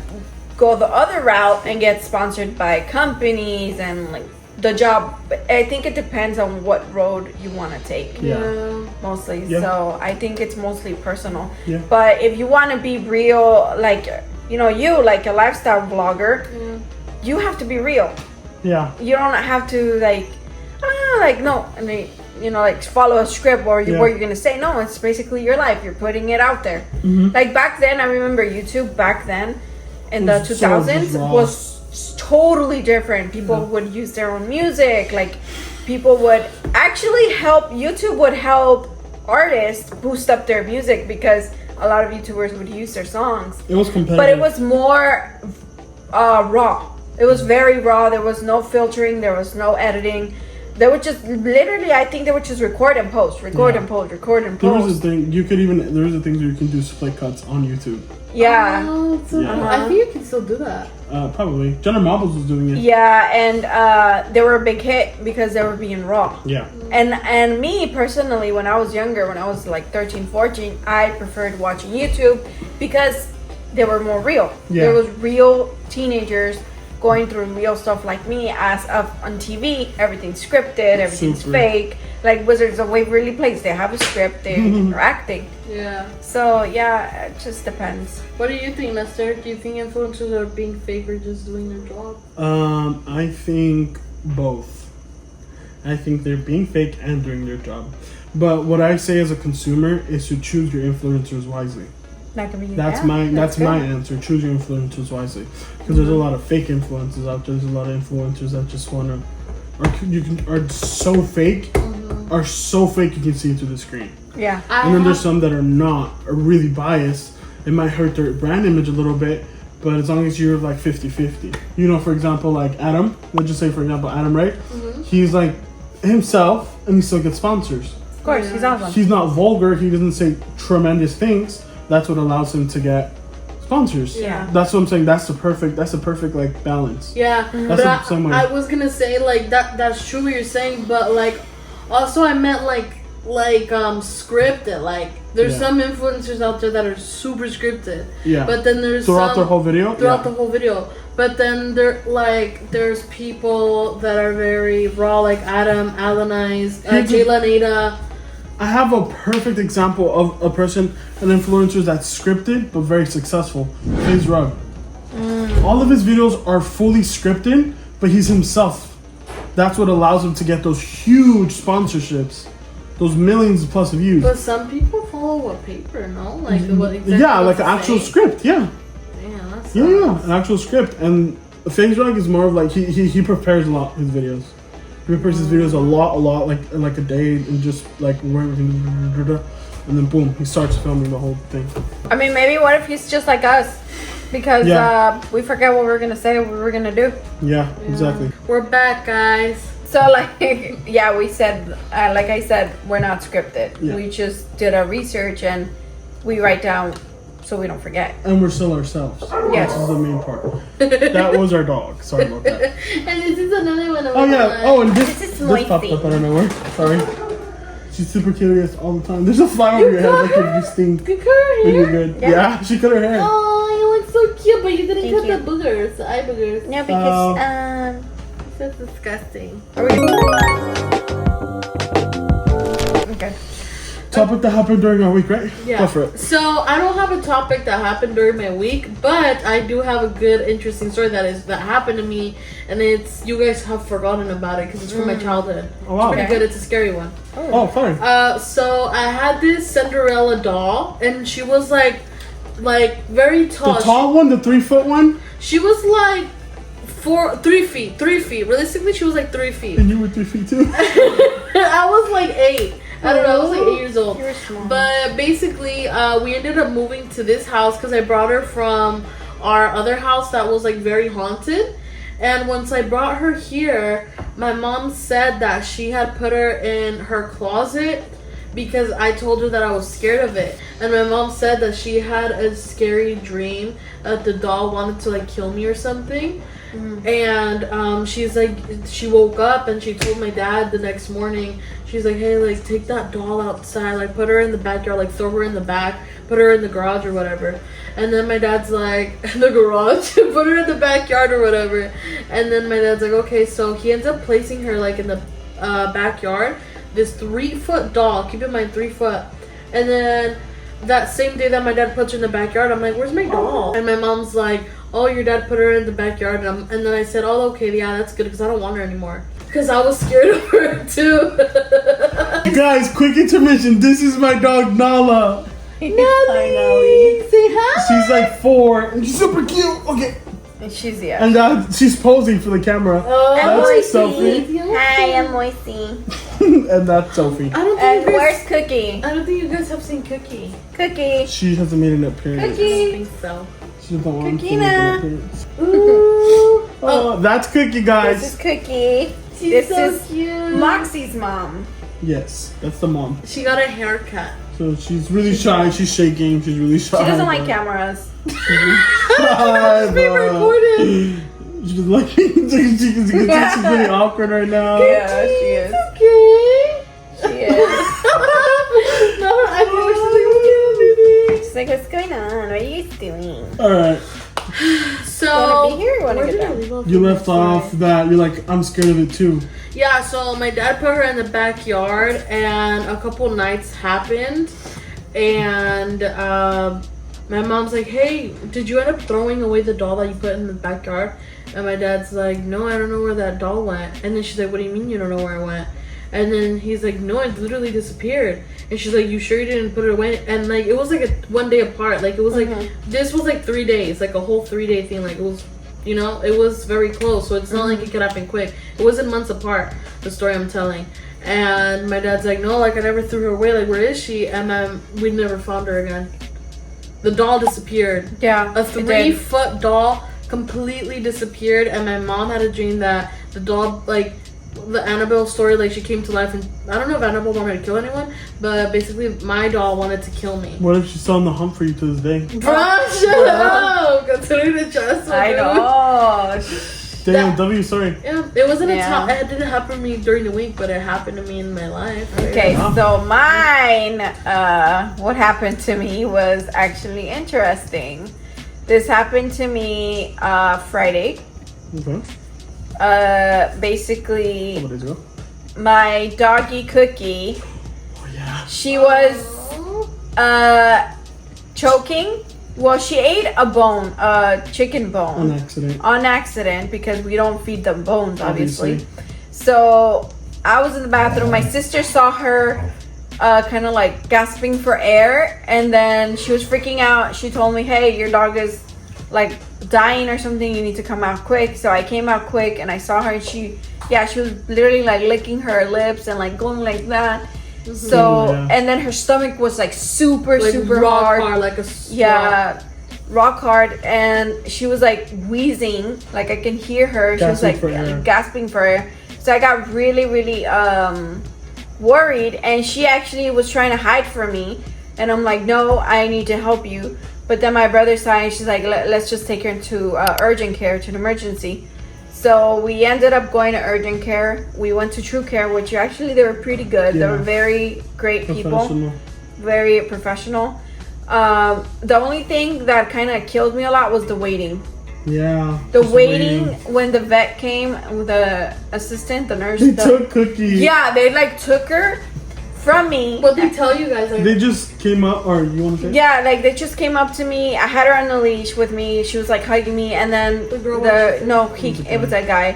go the other route and get sponsored by companies and like the job. I think it depends on what road you want to take. Mostly. Yeah. So I think it's mostly personal. Yeah. But if you want to be real, like you like a lifestyle vlogger, you have to be real. Yeah. You don't have to no. I mean, like follow a script or what you're gonna say. No, it's basically your life. You're putting it out there. Like back then, I remember YouTube back then in the 2000s was totally different. People would use their own music. Like people would actually help. YouTube would help artists boost up their music because a lot of YouTubers would use their songs. It was competitive, but it was more raw. It was very raw. There was no filtering. There was no editing. They would just literally, I think they would just record and post. There was post. a thing there was a thing where you can do split cuts on YouTube. Yeah. Oh, I think you can still do that. Probably. Jenna Marbles was doing it. Yeah, and they were a big hit because they were being raw. Yeah. And me personally, when I was younger, when I was like 13, 14, I preferred watching YouTube because they were more real. Yeah. There was real teenagers going through real stuff like me, as up on TV, everything's scripted, everything's fake. Like Wizards of Waverly Place, they have a script, they're acting. Yeah. So yeah, it just depends. What do you think, Nestor? Do you think influencers are being fake or just doing their job? I think both. I think they're being fake and doing their job. But what I say as a consumer is to choose your influencers wisely. That's my answer. Choose your influencers wisely, because there's a lot of fake influencers out there. There's a lot of influencers that just wanna, are so fake you can see through the screen. Yeah. And then there's some that are really biased, it might hurt their brand image a little bit. But as long as you're like 50-50. You know, for example, like Adam, let's just say for example, Adam, right? He's like himself and he still gets sponsors. Of course, he's awesome. He's not vulgar, he doesn't say tremendous things. That's what allows him to get sponsors. Yeah. That's what I'm saying. That's the perfect like balance. Yeah. That's But the same way. I was gonna say like that's true what you're saying, but like also I meant like scripted. Like there's some influencers out there that are super scripted. Yeah. But then there's throughout some their whole video. throughout the whole video. But then there's people that are very raw, like Adam, Alanized, Jayla Nada. I have a perfect example of a person, an influencer that's scripted but very successful. FaZe Rug. All of his videos are fully scripted, but he's himself. That's what allows him to get those huge sponsorships, those millions plus of views. But some people follow a paper, no? Like what exactly? Yeah, like an actual script. Yeah. Damn, that sucks. Yeah, an actual script. And FaZe Rug is more of like he prepares a lot his videos. He prepares his videos a lot, like a day, and just like and then boom, he starts filming the whole thing. I mean, maybe what if he's just like us? Because we forget what we were gonna say, what we were gonna do. Yeah, exactly. We're back, guys. So like, yeah, we said, like I said, we're not scripted. Yeah. We just did our research and we write down so we don't forget. And we're still ourselves. Yes. This is the main part. That was our dog. Sorry about that. And this is another one of Oh yeah. Oh, and This is this popped Moisty. up out of nowhere. Sorry. She's super curious all the time. There's a fly over your head. Like if you stink. You cut her Like you're hair? good. Yeah, she cut her hair. Oh, you look so cute, but you didn't Thank cut you. the boogers, the eye boogers. No, because That's disgusting. okay. Topic that happened during our week, right? Yeah. Go for it. So I don't have a topic that happened during my week, but I do have a good, interesting story that happened to me, and it's you guys have forgotten about it because it's from my childhood. Oh wow. Pretty good. It's a scary one. Oh, fine. So I had this Cinderella doll, and she was like very tall. The tall one, the 3-foot one, She was like 3 feet. Realistically, she was like 3 feet. and you were 3 feet too. I was like 8. I don't know. I was like 8 years old. You were small. But basically, we ended up moving to this house because I brought her from our other house that was like very haunted. And once I brought her here, my mom said that she had put her in her closet because I told her that I was scared of it. And my mom said that she had a scary dream that the doll wanted to like kill me or something. And she's like, she woke up and she told my dad the next morning, she's like, hey, like take that doll outside, like put her in the backyard, like throw her in the back, put her in the garage or whatever. And then my dad's like, the garage, put her in the backyard or whatever. And then my dad's like, okay. So he ends up placing her like in the backyard, this 3-foot doll, keep in mind 3 foot. And then that same day that my dad puts her in the backyard, I'm like, where's my doll? And my mom's like, oh, your dad put her in the backyard. And then I said, oh, okay, yeah, that's good because I don't want her anymore. Because I was scared of her too. Guys, quick intermission. This is my dog Nala. Nelly, say hi. She's like 4 and she's super cute. Okay. And she's And she's posing for the camera. Oh, That's Sophie. Hi, I'm Moisty. And that's Sophie. I don't And think you where's guys, Cookie? I don't think you guys have seen Cookie. Cookie. She hasn't made an appearance. I don't think so. She doesn't want to make Cookina. an appearance. Ooh. Oh, that's Cookie, guys. This is Cookie. She's This so is cute. Moxie's mom. Yes, that's the mom. She got a haircut. So she's really shy. She's shaking. She's really shy. She doesn't like cameras. Shy, Being bro. recorded. She's like, she's really awkward right now. Yeah, she is. Okay. She is. No, I feel like she's like, She's like, what's going on? What are you guys doing? All right. so Wanna be here or wanna where get did I down? leave off You in left that off story? that you're like, I'm scared of it too. Yeah, so my dad put her in the backyard, and a couple nights happened, and my mom's like, hey, did you end up throwing away the doll that you put in the backyard? And my dad's like, no, I don't know where that doll went. And then she's like, what do you mean you don't know where it went? And then he's like, no, it literally disappeared. And she's like, you sure you didn't put it away? And like, it was like a 1 day apart. Like, it was like, this was like 3 days, like a whole 3-day thing. Like, it was, you know, it was very close. So it's not like it could happen quick. It wasn't months apart, the story I'm telling. And my dad's like, no, like I never threw her away. Like, where is she? And we never found her again. the doll disappeared. Yeah, A it did. 3-foot doll completely disappeared, and my mom had a dream that the doll, like the Annabelle story, like she came to life, and I don't know if Annabelle wanted to kill anyone, but basically my doll wanted to kill me. What if she's still on the hump for you to this day? Bruh, shut up! Considering the chest. I know. Damn, W, sorry. Yeah, it wasn't Yeah. a top. It didn't happen to me during the week, but it happened to me in my life. Okay, so mine, what happened to me was actually interesting. This happened to me Friday. Okay. Basically, Couple days ago. my doggy Cookie, Oh, yeah. she was choking. Well, she ate a bone, a chicken bone. On accident. On accident, because we don't feed them bones, obviously. Obviously. So I was in the bathroom. My sister saw her kind of like gasping for air, and then she was freaking out. She told me, hey, your dog is like dying or something. You need to come out quick. So I came out quick, and I saw her, and she was literally like licking her lips and like going like that. So, Yeah. and then her stomach was like super rock hard. like a Yeah, rock hard, and she was like wheezing, like I can hear her. She was Gasping like for air. gasping for air. So I got really worried, and she actually was trying to hide from me, and I'm like, no, I need to help you. But then my brother saw it, and she's like, let's just take her into urgent care, to an emergency. So we ended up going to urgent care. We went to True Care, which actually they were pretty good. They Yeah. were very great people, Professional. very professional. The only thing that kind of killed me a lot was the waiting. Yeah. The just waiting when the vet came, the assistant, the nurse. They the- took Cookie. Yeah, they like took her from me. What they tell you guys? Like, They just came up, or you want to say? Yeah, like they just came up to me. I had her on the leash with me. She was like hugging me, and then The girl it was a guy.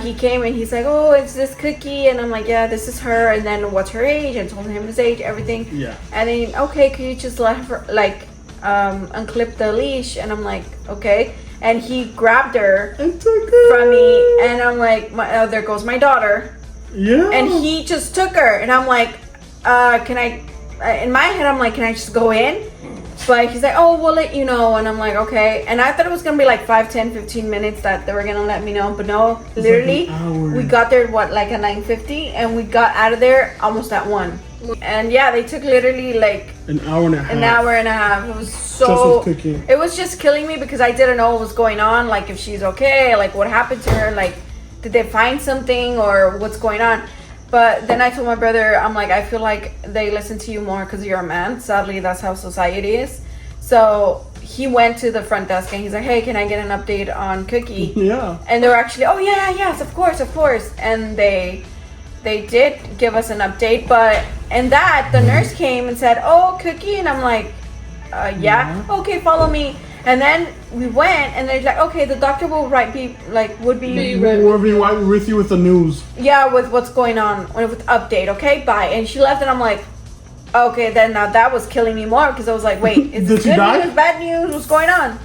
He came and he's like, "Oh, it's this Cookie," and I'm like, "Yeah, this is her." And then what's her age? And told him his age, everything. Yeah. And then, okay, could you just let her like unclip the leash? And I'm like, okay. And he grabbed her And took her. from me, and I'm like, there goes my daughter. Yeah. And he just took her, and I'm like, can I? In my head, I'm like, can I just go in? But he's like, oh, we'll let you know. And I'm like, okay. And I thought it was gonna be like 5, 10, 15 minutes that they were gonna let me know, but no, literally, like an hour. we got there like at 9:50, and we got out of there almost at 1. And yeah, they took literally like an hour and a half. an hour and a half. It was so. Just with Cookie. It was just killing me because I didn't know what was going on. Like if she's okay, like what happened to her, like did they find something or what's going on? But then I told my brother, I'm like, I feel like they listen to you more because you're a man. Sadly, that's how society is. So he went to the front desk and he's like, hey, can I get an update on Cookie? Yeah. And they were actually, oh yeah, yes, of course. And they did give us an update, but in that the nurse came and said, oh, Cookie, and I'm like, yeah, okay, follow me. And then we went, and they're like, okay, the doctor will would be We'll be right with you with the news. yeah, with what's going on, with update, okay, bye. And she left, and I'm like, okay, then now that was killing me more because I was like, wait, is Did this she good die? news, bad news, what's going on?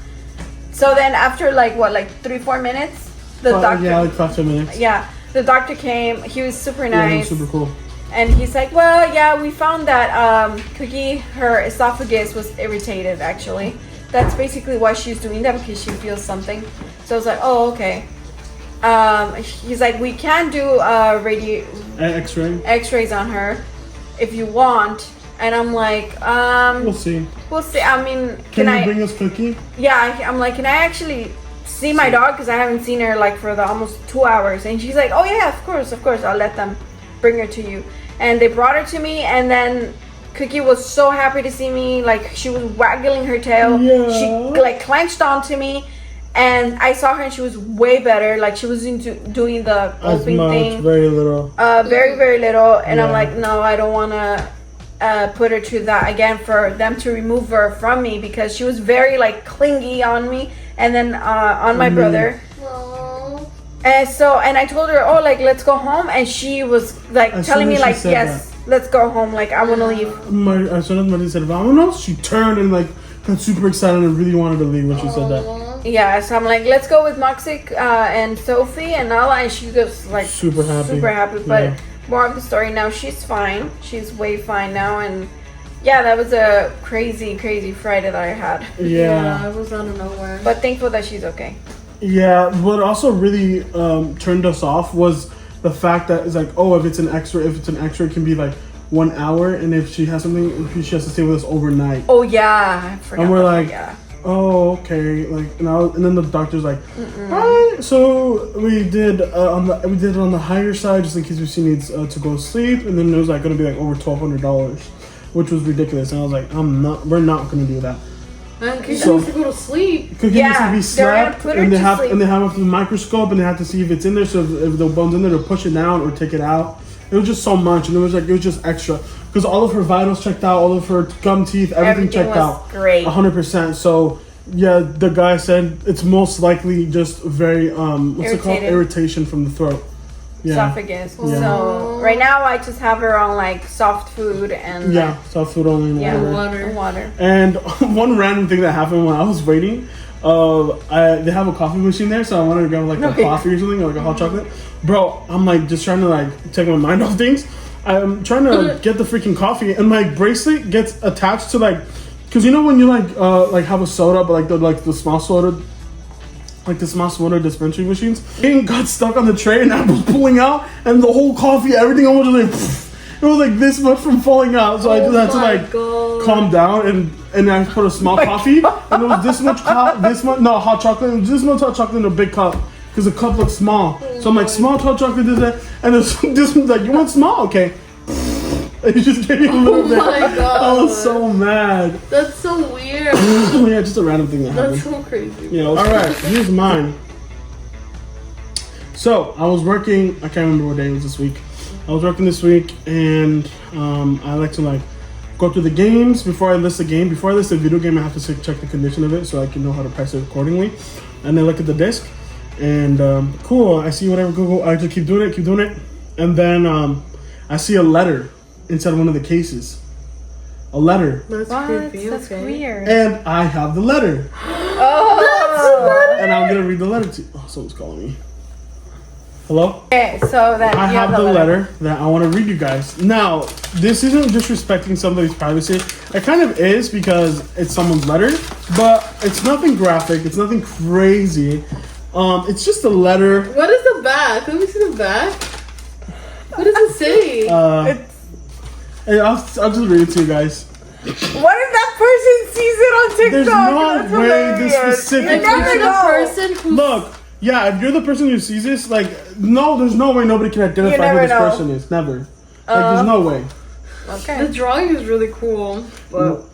So then after like 3-4 minutes, the doctor, Yeah, like 5-10 minutes. yeah, the doctor came. He was super Yeah, it nice. was super cool. And he's like, well, yeah, we found that Cookie, her esophagus was irritated, actually. That's basically why she's doing that, because she feels something. So I was like, oh, okay. He's like, we can do X-ray. x-rays on her if you want. And I'm like, We'll see. we'll see. I mean, Can you I... bring us Cookie? Yeah, I'm like, can I actually see my dog? Because I haven't seen her like for the almost 2 hours. And she's like, oh yeah, of course, I'll let them bring her to you. And they brought her to me, and then Cookie was so happy to see me. Like she was waggling her tail. Yeah. She like clenched onto me, and I saw her, and she was way better. Like she was into doing the As opening much, thing. very little. Very little. And I'm Yeah. like, no, I don't want to put her to that again, for them to remove her from me, because she was very like clingy on me, and then on my brother. And I told her, oh, like let's go home, and she was like As telling soon me as she like, said yes, let's go home, like I want to leave. As soon as Maria said "Vámonos," she turned and like got super excited and really wanted to leave when she said that. Yeah, so I'm like, let's go with Moxic and Sophie and Nala, and she was like Super happy. But Yeah. more of the story now, she's fine. She's way fine now, and Yeah, that was a crazy, crazy Friday that I had. Yeah. It was out of nowhere. But thankful that she's okay. Yeah, what also really turned us off was the fact that it's like, oh, if it's an extra, it can be like 1 hour, and if she has something, she has to stay with us overnight. Oh yeah, I forgot. And we're like, yeah. oh, okay, like, and then the doctor's like, all right, so we did it on the higher side just in case if she needs to go to sleep, and then it was like gonna be like over $1,200, which was ridiculous, and I was like, we're not gonna do that. Man, Kiki needs to go to sleep. Cookie needs to be slapped, put her and they to have sleep. and they have up to the microscope, and they have to see if it's in there. So if the bone's in there, they'll push it down or take it out. It was just so much, and it was just extra because all of her vitals checked out, all of her gum teeth, everything checked was out, great, 100%. So yeah, the guy said it's most likely just very what's it called, irritation from the throat. Yeah. Esophagus. Yeah. So right now I just have her on like soft food and soft food only. And water. And one random thing that happened when I was waiting, they have a coffee machine there, so I wanted to grab like a coffee or something, or like a hot chocolate. Bro, I'm like just trying to like take my mind off things. I'm trying to get the freaking coffee, and my bracelet gets attached to like, cause you know when you like have a soda, but like the small soda. Like the small soda dispensary machines, it got stuck on the tray, and I was pulling out, and the whole coffee, everything almost like it was like this much from falling out. So I just had to like calm down, and I put a small coffee, and it was this much hot chocolate, it was this much hot chocolate in a big cup because the cup looks small. So I'm like, small hot chocolate, and this one's like, you want small? Okay. It just gave me a little bit. My God. I was so mad. That's so weird. Yeah, just a random thing that happened. That's so crazy. Yeah. All right, here's mine. So I was working. I can't remember what day it was this week. I was working this week, and I like to like go through the games before I list a game. Before I list a video game, I have to check the condition of it so I can know how to price it accordingly. And then look at the disc, and cool. I see whatever Google. I just keep doing it, and then I see a letter inside one of the cases. A letter. That's creepy. That's weird. And I have the letter. Oh. And I'm gonna read the letter to you. Oh, someone's calling me. Hello? Okay, so that I have the letter that I want to read you guys. Now, this isn't disrespecting somebody's privacy. It kind of is because it's someone's letter, but it's nothing graphic. It's nothing crazy. It's just a letter. What is the back? Let me see the back. What does it say? Hey, I'll just read it to you guys. What if that person sees it on TikTok? There's no way this specific You never know. Person who Look, yeah, if you're the person who sees this, like, no, there's no way nobody can identify who this person is. Never. Like, there's no way. Okay. The drawing is really cool, but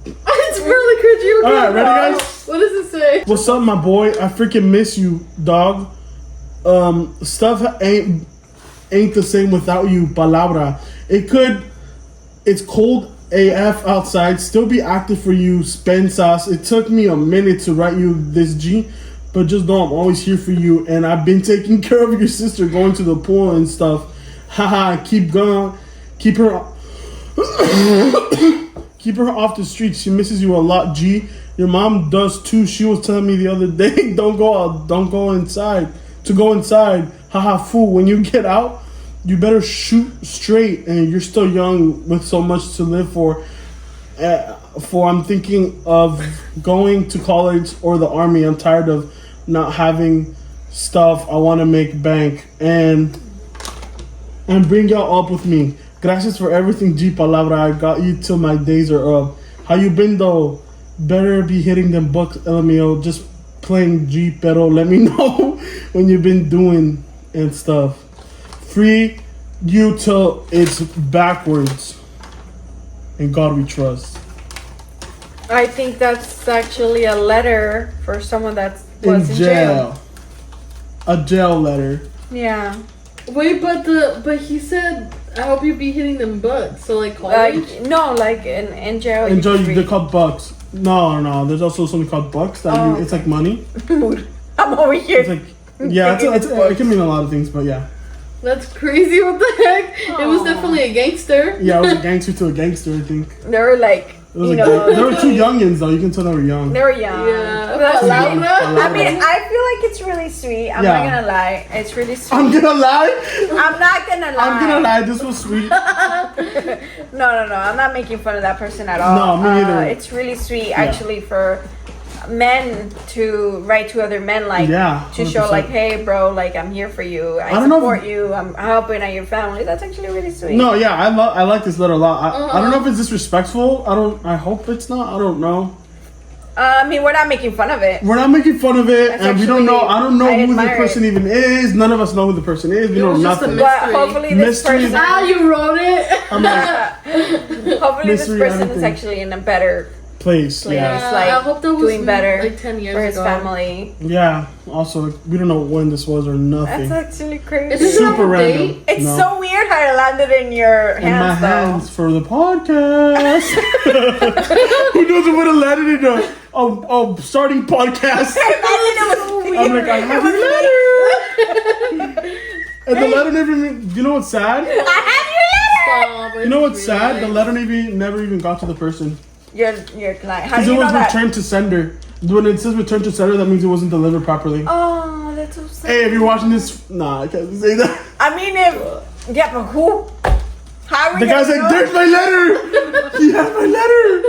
it's really cringy. All right, ready, guys? What does it say? What's up, my boy? I freaking miss you, dog. Stuff ain't the same without you, palabra. It's cold AF outside, still be active for you, Spensas. It took me a minute to write you this G, but just know I'm always here for you, and I've been taking care of your sister, going to the pool and stuff. Haha, keep going. Keep her keep her off the streets. She misses you a lot, G. Your mom does too. She was telling me the other day, don't go inside. Haha, fool, when you get out, you better shoot straight, and you're still young with so much to live for. I'm thinking of going to college or the army. I'm tired of not having stuff. I want to make bank and bring y'all up with me. Gracias for everything, G palabra. I got you till my days are up. How you been though? Better be hitting them bucks, LMAO. Just playing G, pero let me know when you've been doing and stuff. Free you till it's backwards. In God we trust. I think that's actually a letter for someone that was in jail. A jail letter. Yeah. Wait, but he said, I hope you be hitting them butts. So like college? No, like in jail. In jail, they're called bucks. No. There's also something called bucks that it's like money. I'm over here. It's like, yeah, it can mean a lot of things, but yeah. That's crazy. What the heck? It was definitely a gangster. Yeah, it was a gangster to a gangster, I think. They were like, They were two youngins though. You can tell they were young. They were young. Yeah. That's Laura? really- I mean, I feel like it's really sweet. I'm not Yeah. gonna lie. It's really sweet. I'm gonna lie. I'm not gonna lie. I'm gonna lie. This was sweet. No. I'm not making fun of that person at all. No, me neither. It's really sweet, actually, for men to write to other men, like, Yeah, to show, 100%. like, hey, bro, like, I'm here for you. I don't know if- support you. I'm helping out your family. That's actually really sweet. No, yeah, I like this letter a lot. I don't know if it's disrespectful. I hope it's not. I don't know. I mean, we're not making fun of it. We're not making fun of it, That's and we don't know. actually- I don't know I who the admire person it. even is. None of us know who the person is. We know was just a nothing. mystery. But hopefully this Mystery. person, Ah, you wrote it. I'm like, hopefully this mystery person is everything. actually in a better place. place, Yeah. like, I hope that was doing better like 10 years for his ago. family. Yeah. Also, like, we don't know when this was or nothing. That's actually Is crazy. this Super on a random. date? It's No. so weird how it landed in your In my hands, though. hands for the podcast. Who knows what it landed in a starting podcast? Imagine it was weird. I'm like, I have your letter. And the letter never even. You know what's sad? I have your letter. Stop, You know what's it's sad? really The letter never even got to the person. Your client. How Because do it you know was that? returned to sender. When it says return to sender, that means it wasn't delivered properly. Oh, that's so sad. Hey, if you're watching this, nah, I can't say that. I mean, yeah, but who? How are we The guy's gonna like, know? there's my letter. He has my letter.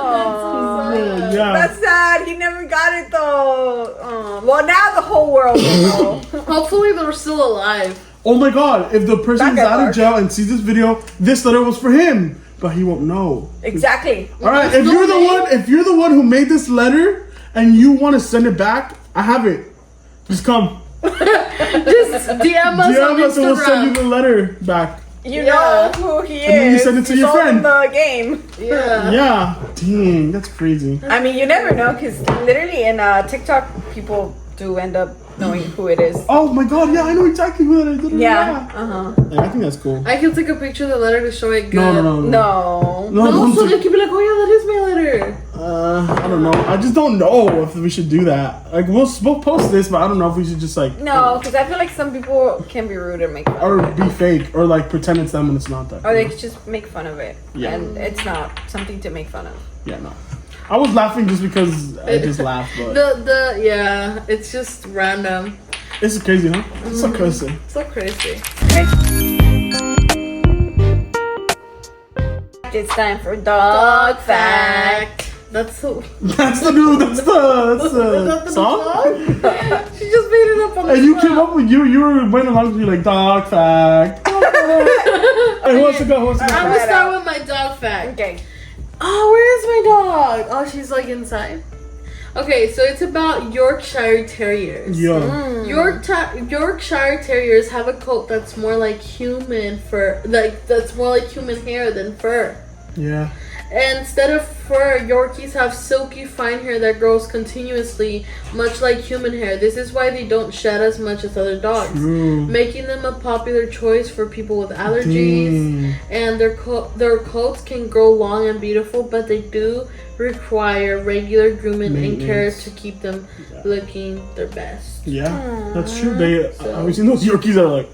Oh, Yeah. that's sad. He never got it though. Oh. Well, now the whole world will know. Hopefully they're still alive. Oh my god, if the person is Back at out of work. jail and sees this video, this letter was for him, but he won't know. Exactly. All right, There's if no you're the name. one, if you're the one who made this letter and you want to send it back, I have it. Just come. Just DM us on DM us and we'll send you Instagram. the letter back. You Yeah. know who he is. And then you send it to You your sold him friend. the game. Yeah. Yeah. Dang, that's crazy. I mean, you never know because literally in TikTok, people do end up knowing who it is. Oh my god, yeah, I know exactly who that is. Yeah. Uh huh. Yeah, I think that's cool. I can take a picture of the letter to show it good. No. No. No, No, don't so do- they can be like, oh yeah, that is my letter. I don't know. I just don't know if we should do that. Like, we'll post this, but I don't know if we should just like No, because I feel like some people can be rude and make fun. or be fake or like pretend it's them when it's not them. Or they just make fun of it. Yeah. And it's not something to make fun of. Yeah, no. I was laughing just because I just laughed, but Yeah, it's just random. it's crazy, huh? It's so crazy. So crazy. It's time for dog fact. That's so. That's the Is that the song. She just made it up on the And you spot. came up with you were went along to be like dog fact. Hey, who wants to go? Who wants to I'm go? gonna Right start out. with my dog fact. Okay. Oh, where is my dog? Oh, she's like inside. Okay, so it's about Yorkshire Terriers. Yo, Yorkshire Terriers have a coat that's more like human fur, that's more like human hair than fur. yeah. And instead of fur, Yorkies have silky fine hair that grows continuously, much like human hair. This is why they don't shed as much as other dogs, True. making them a popular choice for people with allergies. Dang. And their coats can grow long and beautiful, but they do require regular grooming and care Maintenance. to keep them looking their best. Yeah, that's true. They have you seen those Yorkies that are like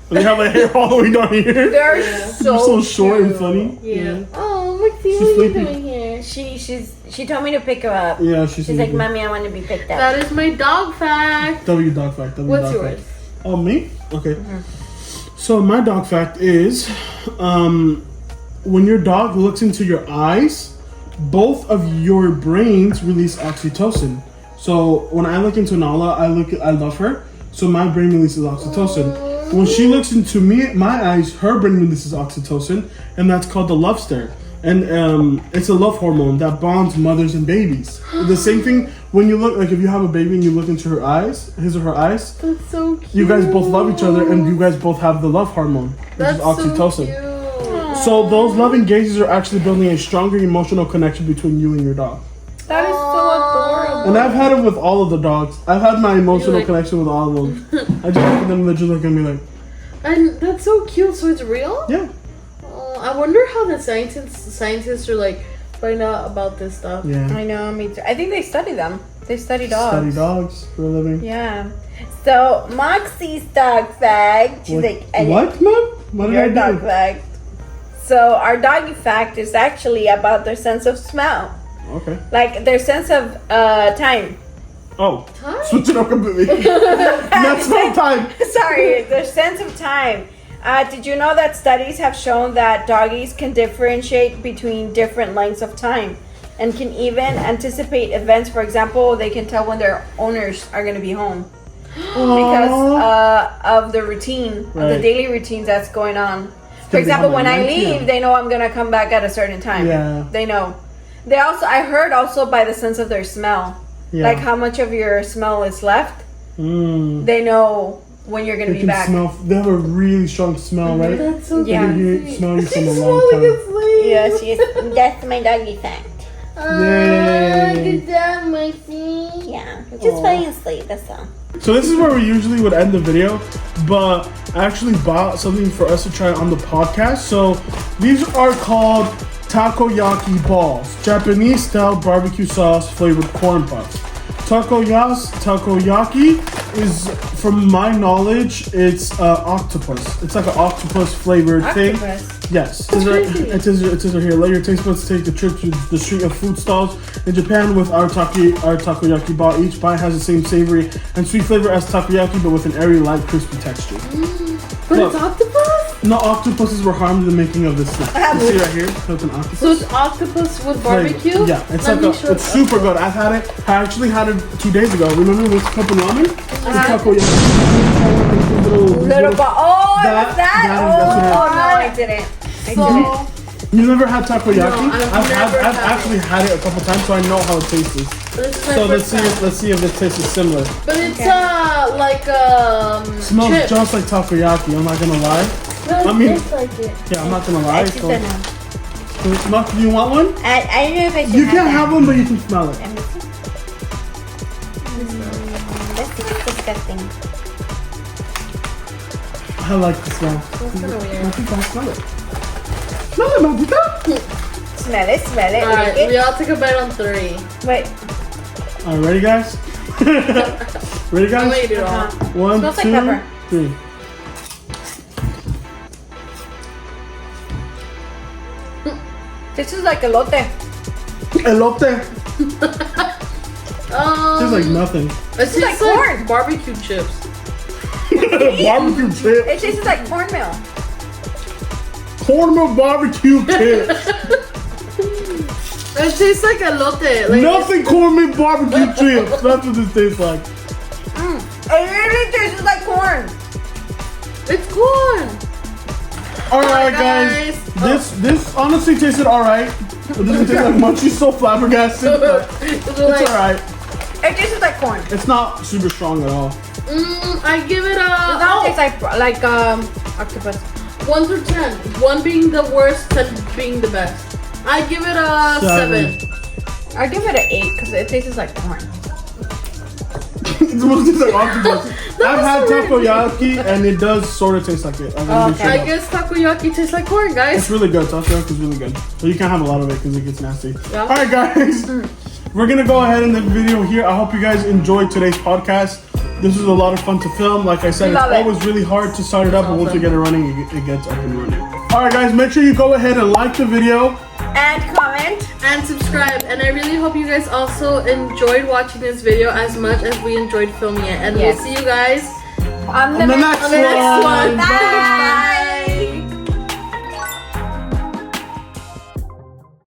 they have like hair all the way down here? They're Yeah. so, so short and cute. funny. Yeah. Oh, Maxie, She's what are you sleeping. doing here? She told me to pick her up. Yeah, She's like, sleeping. Mommy, I want to be picked up. That is my dog fact. W dog fact. W What's dog yours? fact. Oh, me? Okay. So my dog fact is, when your dog looks into your eyes, both of your brains release oxytocin. So when I look into Nala, I love her. So my brain releases oxytocin. When she looks into my eyes, her brain releases oxytocin, and that's called the love stare. And it's a love hormone that bonds mothers and babies. The same thing when you look, like if you have a baby and you look into her eyes, his or her eyes, That's so cute. you guys both love each other and you guys both have the love hormone, which That's is oxytocin. so cute. So those loving gazes are actually building a stronger emotional connection between you and your dog. That is so adorable. And I've had it with all of the dogs. I've had my emotional Really? connection with all of them. I just look at them and they just look at me like, And that's so cute. So it's real? yeah, Oh, I wonder how the scientists are like find out about this stuff. yeah. I know, me too. I think they study them. They study dogs. Study dogs for a living. Yeah. So Moxie's dog fact. She's like, What, mom? What did Your I dog do? fact. So our doggy fact is actually about their sense of smell. Okay. Like their sense of time. Oh, Time? switch it up completely. That's no time. Sorry, their sense of time. Did you know that studies have shown that doggies can differentiate between different lengths of time and can even anticipate events? For example, they can tell when their owners are going to be home because of the routine, of the Right. daily routines that's going on. For be example, home when at I 9 leave, p.m. they know I'm going to come back at a certain time. Yeah. They know. They also, I heard also by the sense of their smell, Yeah. like how much of your smell is left. Mm. They know when you're going to They be can back. smell. They have a really strong smell, right? That's so Yeah. They can smell you from a She's long falling time. asleep. Yes, yes. That's my doggy fact. Yay. Good job, Maxie. Yeah, just falling asleep. That's all. So this is where we usually would end the video, but I actually bought something for us to try on the podcast. So these are called takoyaki balls, Japanese style barbecue sauce flavored corn puffs. Takoyaki is, from my knowledge, it's octopus. It's like an octopus flavored thing. Yes. It says right here. Let your taste buds take the trip to the street of food stalls in Japan with our takoyaki ball. Each bite has the same savory and sweet flavor as takoyaki, but with an airy, light, crispy texture. But Look. it's octopus? No octopuses were harmed in the making of this snack. You see right here? So it's an octopus. So it's octopus with barbecue? Yeah, it's Let me like show it's super good. I've had it. I actually had it 2 days ago. Remember this cup of ramen? It's takoyaki. Little ball. Oh, That- what's that? that's what Oh, no, I didn't. I So, didn't. You never had takoyaki? No, I've never I've had actually had it a couple times, so I know how it tastes. this is my So first time. let's see if this tastes similar. But it's Okay. like Smells chips. just like takoyaki. I'm not gonna lie. No, it I mean- tastes like it. Yeah, I'm not gonna lie. I just don't know. So, Mark, do you want one? I don't know if I should You have can't that. have one, but you can smell it. Let me see. That's disgusting. I like the smell. That's kind of weird. Maldita, smell it. Smell it, maldita. Smell it, smell it. Alright, lick we it. all take a bite on 3. Wait. All right, ready, guys? Ready, I'm guys? gonna eat it all. Uh-huh. 1, Smells like 2, pepper. 3. This is like elote. Elote. Tastes like nothing. It tastes like like corn. barbecue chips. Barbecue chips. It tastes like cornmeal. Cornmeal barbecue chips. It tastes like elote. Like Nothing cornmeal barbecue chips. That's what this tastes like. It really tastes like corn. It's corn. Alright, guys. This honestly tasted alright. It doesn't taste like much. She's so flabbergasted. But It's it's like, alright. It tastes like corn. It It's not super strong at all. I give it a doesn't taste like octopus. 1 through 10. 1 being the worst, 10 being the best. I give it a 7. I give it an 8 because it tastes like corn. It's supposed to taste like octopus. I've had so weird. takoyaki and it does sort of taste like it. I'm gonna be Okay. straight I up. guess takoyaki tastes like corn, It's guys. really good. Takoyaki is really good. But you can't have a lot of it because it gets nasty. Yeah. Alright, guys. We're going to go ahead in the video here. I hope you guys enjoyed today's podcast. This was a lot of fun to film. Like I said, Love it's it. always really hard to start it up, but once we Awesome. get it running, it gets up and running. Alright, guys. Make sure you go ahead and like the video. And comment. And subscribe. And I really hope you guys also enjoyed watching this video as much as we enjoyed filming it. And Yes. we'll see you guys On the On the next next one. one. Bye.